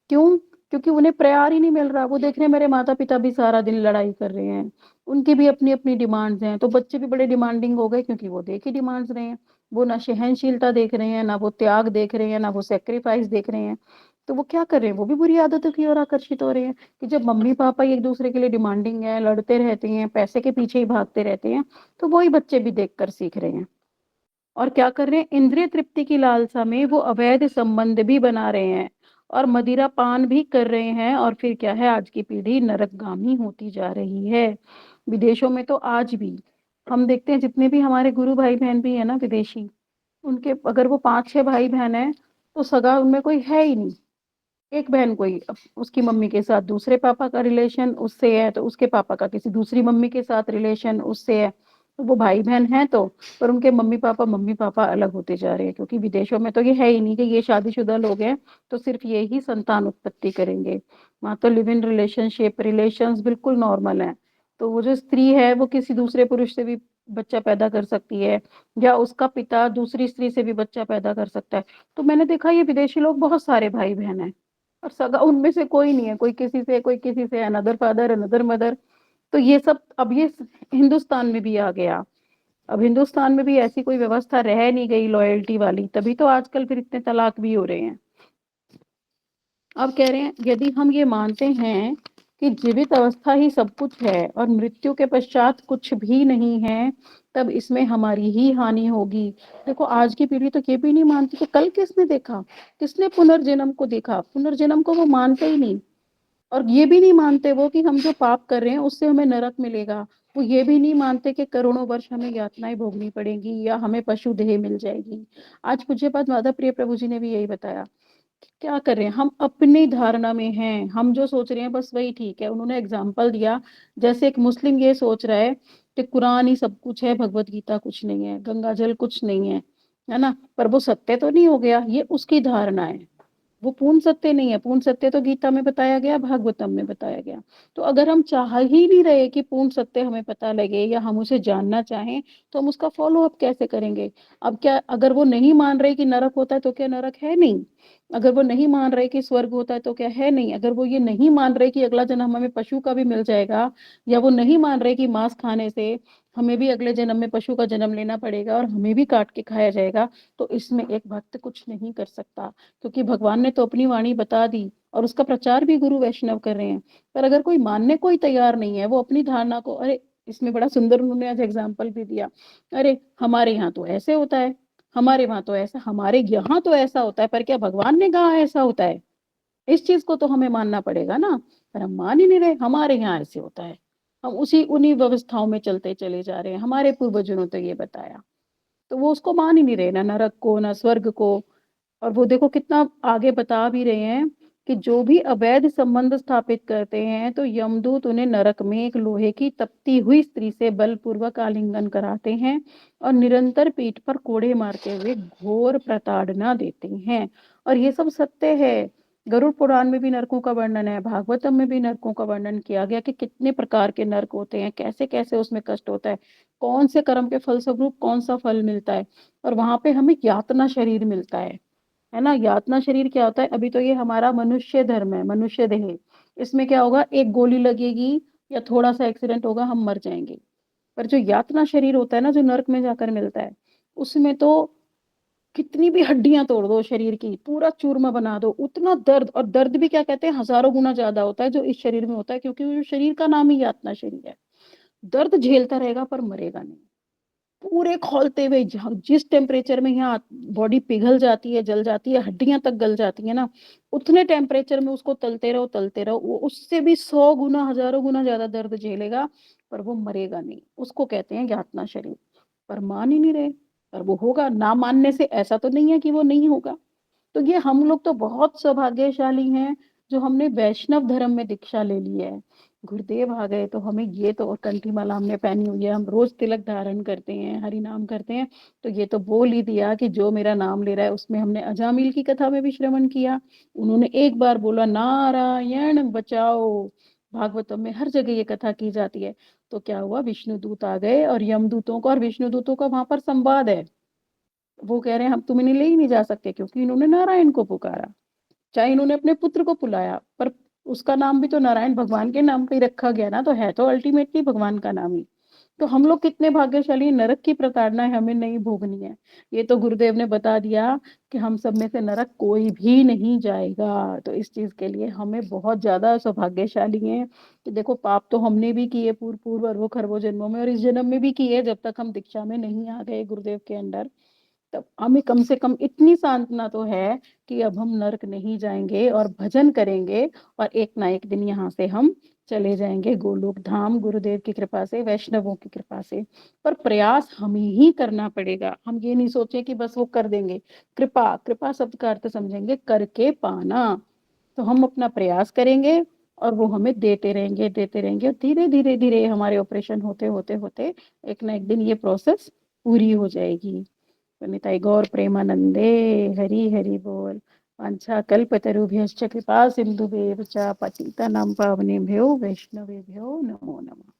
क्यों? क्योंकि उन्हें प्यार ही नहीं मिल रहा। वो देख रहे हैं मेरे माता पिता भी सारा दिन लड़ाई कर रहे हैं, उनकी भी अपनी अपनी डिमांड्स हैं, तो बच्चे भी बड़े डिमांडिंग हो गए, क्योंकि वो देख ही डिमांड्स रहे हैं। वो ना सहनशीलता देख रहे हैं, ना वो त्याग देख रहे हैं, ना वो सेक्रीफाइस देख रहे हैं। तो वो क्या कर रहे हैं, वो भी बुरी आदतों की ओर आकर्षित हो रहे हैं। कि जब मम्मी पापा एक दूसरे के लिए डिमांडिंग है, लड़ते रहते हैं, पैसे के पीछे ही भागते रहते हैं, तो वही बच्चे भी देखकर सीख रहे हैं। और क्या कर रहे हैं, इंद्रिय तृप्ति की लालसा में वो अवैध संबंध भी बना रहे हैं, और मदिरा पान भी कर रहे हैं। और फिर क्या है, आज की पीढ़ी नरकगामी होती जा रही है। विदेशों में तो आज भी हम देखते हैं, जितने भी हमारे गुरु भाई बहन भी है ना विदेशी, उनके अगर वो 5-6 भाई बहन है, तो सगा उनमें कोई है ही नहीं। एक बहन कोई उसकी मम्मी के साथ दूसरे पापा का रिलेशन उससे है, तो उसके पापा का किसी दूसरी मम्मी के साथ रिलेशन उससे है। तो वो भाई बहन हैं तो, पर उनके मम्मी पापा अलग होते जा रहे हैं, क्योंकि विदेशों में तो ये है ही नहीं कि ये शादीशुदा लोग हैं तो सिर्फ ये ही संतान उत्पत्ति करेंगे। वहां तो लिव इन रिलेशनशिप, रिलेशंस बिल्कुल नॉर्मल है। तो वो जो स्त्री है वो किसी दूसरे पुरुष से भी बच्चा पैदा कर सकती है, या उसका पिता दूसरी स्त्री से भी बच्चा पैदा कर सकता है। तो मैंने देखा ये विदेशी लोग बहुत सारे भाई बहन हैं, और सगा उनमें से कोई नहीं है, कोई किसी से, कोई किसी से, अनदर फादर अनदर मदर। तो ये सब अब ये हिंदुस्तान में भी आ गया। अब हिंदुस्तान में भी ऐसी कोई व्यवस्था रह नहीं गई लॉयल्टी वाली, तभी तो आजकल फिर इतने तलाक भी हो रहे हैं। अब कह रहे हैं यदि हम ये मानते हैं कि जीवित अवस्था ही सब कुछ है और मृत्यु के पश्चात कुछ भी नहीं है, तब इसमें हमारी ही हानि होगी। देखो आज की पीढ़ी तो ये भी नहीं मानती कि कल किसने देखा, किसने पुनर्जन्म को देखा, पुनर्जन्म को वो मानते ही नहीं। और ये भी नहीं मानते वो कि हम जो पाप कर रहे हैं उससे हमें नरक मिलेगा। वो ये भी नहीं मानते कि करोड़ों वर्ष हमें यातनाएं भोगनी पड़ेंगी या हमें पशु देह मिल जाएगी। आज पूज्यपाद माता प्रिय प्रभु जी ने भी यही बताया कि क्या कर रहे हैं, हम अपनी धारणा में हैं, हम जो सोच रहे हैं बस वही ठीक है। उन्होंने एग्जाम्पल दिया, जैसे एक मुस्लिम ये सोच रहा है कि कुरान ही सब कुछ है, भगवत गीता कुछ नहीं है, गंगा जल कुछ नहीं है ना, पर वो सत्य तो नहीं हो गया, ये उसकी धारणा है। वो पूर्ण सत्य नहीं है, पूर्ण सत्य तो गीता में बताया गया, भागवतम में बताया गया। तो अगर हम चाह ही नहीं रहे कि पूर्ण सत्य हमें पता लगे या हम उसे जानना चाहें, तो हम उसका फॉलो अप कैसे करेंगे? अब क्या, अगर वो नहीं मान रहे कि नरक होता है तो क्या नरक है नहीं? अगर वो नहीं मान रहे कि स्वर्ग होता है तो क्या है नहीं? अगर वो ये नहीं मान रहे कि अगला जन्म हमें पशु का भी मिल जाएगा, या वो नहीं मान रहे कि मांस खाने से हमें भी अगले जन्म में पशु का जन्म लेना पड़ेगा और हमें भी काट के खाया जाएगा, तो इसमें एक भक्त कुछ नहीं कर सकता। क्योंकि भगवान ने तो अपनी वाणी बता दी, और उसका प्रचार भी गुरु वैष्णव कर रहे हैं। पर अगर कोई मानने को ही तैयार नहीं है, वो अपनी धारणा को, अरे इसमें बड़ा सुंदर उन्होंने आज एग्जाम्पल भी दिया, अरे हमारे यहाँ तो ऐसे होता है, हमारे वहां तो ऐसा, हमारे यहाँ तो ऐसा होता है, पर क्या भगवान ने कहा ऐसा होता है? इस चीज को तो हमें मानना पड़ेगा ना। पर हम मान ही नहीं रहे, हमारे यहाँ ऐसे होता है, हम उसी उन्हीं व्यवस्थाओं में चलते चले जा रहे हैं, हमारे पूर्वजों ने तो ये बताया। तो वो उसको मान ही नहीं रहे, ना नरक को ना स्वर्ग को। और वो देखो कितना आगे बता भी रहे हैं कि जो भी अवैध संबंध स्थापित करते हैं तो यमदूत उन्हें नरक में एक लोहे की तपती हुई स्त्री से बलपूर्वक आलिंगन कराते हैं, और निरंतर पीठ पर कोड़े मारते हुए घोर प्रताड़ना देते हैं। और ये सब सत्य है। गरुड़ पुराण में भी नरकों का वर्णन है, भागवतम में भी नरकों का वर्णन किया गया कि कितने प्रकार के नरक होते हैं, कैसे कैसे उसमें कष्ट होता है, कौन से कर्म के फल स्वरूप कौन सा फल मिलता है। और वहां पे हमें यातना शरीर मिलता है ना। यातना शरीर क्या होता है, अभी तो ये हमारा मनुष्य धर्म है, मनुष्य देह। इसमें क्या होगा, एक गोली लगेगी या थोड़ा सा एक्सीडेंट होगा हम मर जाएंगे। पर जो यातना शरीर होता है ना, जो नरक में जाकर मिलता है, उसमें तो कितनी भी हड्डियां तोड़ दो शरीर की, पूरा चूरमा बना दो, उतना दर्द, और दर्द भी क्या कहते हैं, हजारों गुना ज्यादा होता है जो इस शरीर में होता है, क्योंकि वो शरीर का नाम ही यातना शरीर है। दर्द झेलता रहेगा पर मरेगा नहीं। पूरे खौलते हुए जिस टेम्परेचर में यहाँ बॉडी पिघल जाती है, जल जाती है, हड्डियां तक गल जाती है ना, उतने टेम्परेचर में उसको तलते रहो, वो उससे भी 100 गुना हजारों गुना ज्यादा दर्द झेलेगा, पर वो मरेगा नहीं। उसको कहते हैं यातना शरीर। पर मान ही नहीं रहे। पर वो होगा, ना मानने से ऐसा तो नहीं है कि वो नहीं होगा। तो ये हम लोग तो बहुत सौभाग्यशाली हैं, जो हमने वैष्णव धर्म में दीक्षा ले ली है। गुरुदेव आ गए तो हमें ये तो, और कंठी माला हमने पहनी हुई है, हम रोज़ तिलक धारण करते हैं, हरि नाम करते हैं, तो ये तो बोल ही दिया कि जो मेरा नाम ले रहा है, उसमें हमने अजामिल की कथा में भी श्रवण किया। उन्होंने एक बार बोला नारायण बचाओ, भागवतम में हर जगह ये कथा की जाती है। तो क्या हुआ, विष्णु दूत आ गए और यमदूतों का और विष्णु दूतों का वहां पर संवाद है। वो कह रहे हैं हम तुम इन्हें ले ही नहीं जा सकते, क्योंकि इन्होंने नारायण को पुकारा। चाहे इन्होंने अपने पुत्र को बुलाया, पर उसका नाम भी तो नारायण भगवान के नाम पे ही रखा गया ना, तो है तो अल्टीमेटली भगवान का नाम ही। तो हम लोग कितने भाग्यशाली, नरक की प्रताड़ना है हमें नहीं भोगनी है। ये तो गुरुदेव ने बता दिया कि हम सब में से नरक कोई भी नहीं जाएगा। तो इस चीज के लिए हमें बहुत ज्यादा सौभाग्यशाली हैं कि देखो, पाप तो हमने भी किए पूर्व पूर्व अरबों खरबों जन्मों में, और इस जन्म में भी किए जब तक हम दीक्षा में नहीं आ गए गुरुदेव के अंडर। तब हमें कम से कम इतनी सांत्वना तो है कि अब हम नरक नहीं जाएंगे और भजन करेंगे, और एक ना एक दिन यहाँ से हम चले जाएंगे गोलोक धाम, गुरुदेव की कृपा से, वैष्णवों की कृपा से। पर प्रयास हमें ही करना पड़ेगा, हम ये नहीं सोचे कि बस वो कर देंगे। कृपा, कृपा शब्द का अर्थ समझेंगे करके पाना। तो हम अपना प्रयास करेंगे, और वो हमें देते रहेंगे, और धीरे धीरे धीरे हमारे ऑपरेशन होते होते होते एक ना एक दिन ये प्रोसेस पूरी हो जाएगी। निताई गौर प्रेमानंदे, हरि हरि बोल। वाञ्छा कल्पतरुभ्यश्च कृपा सिन्धुभ्यश्च पतितानां पावनेभ्यो वैष्णवेभ्यो नमो नमः।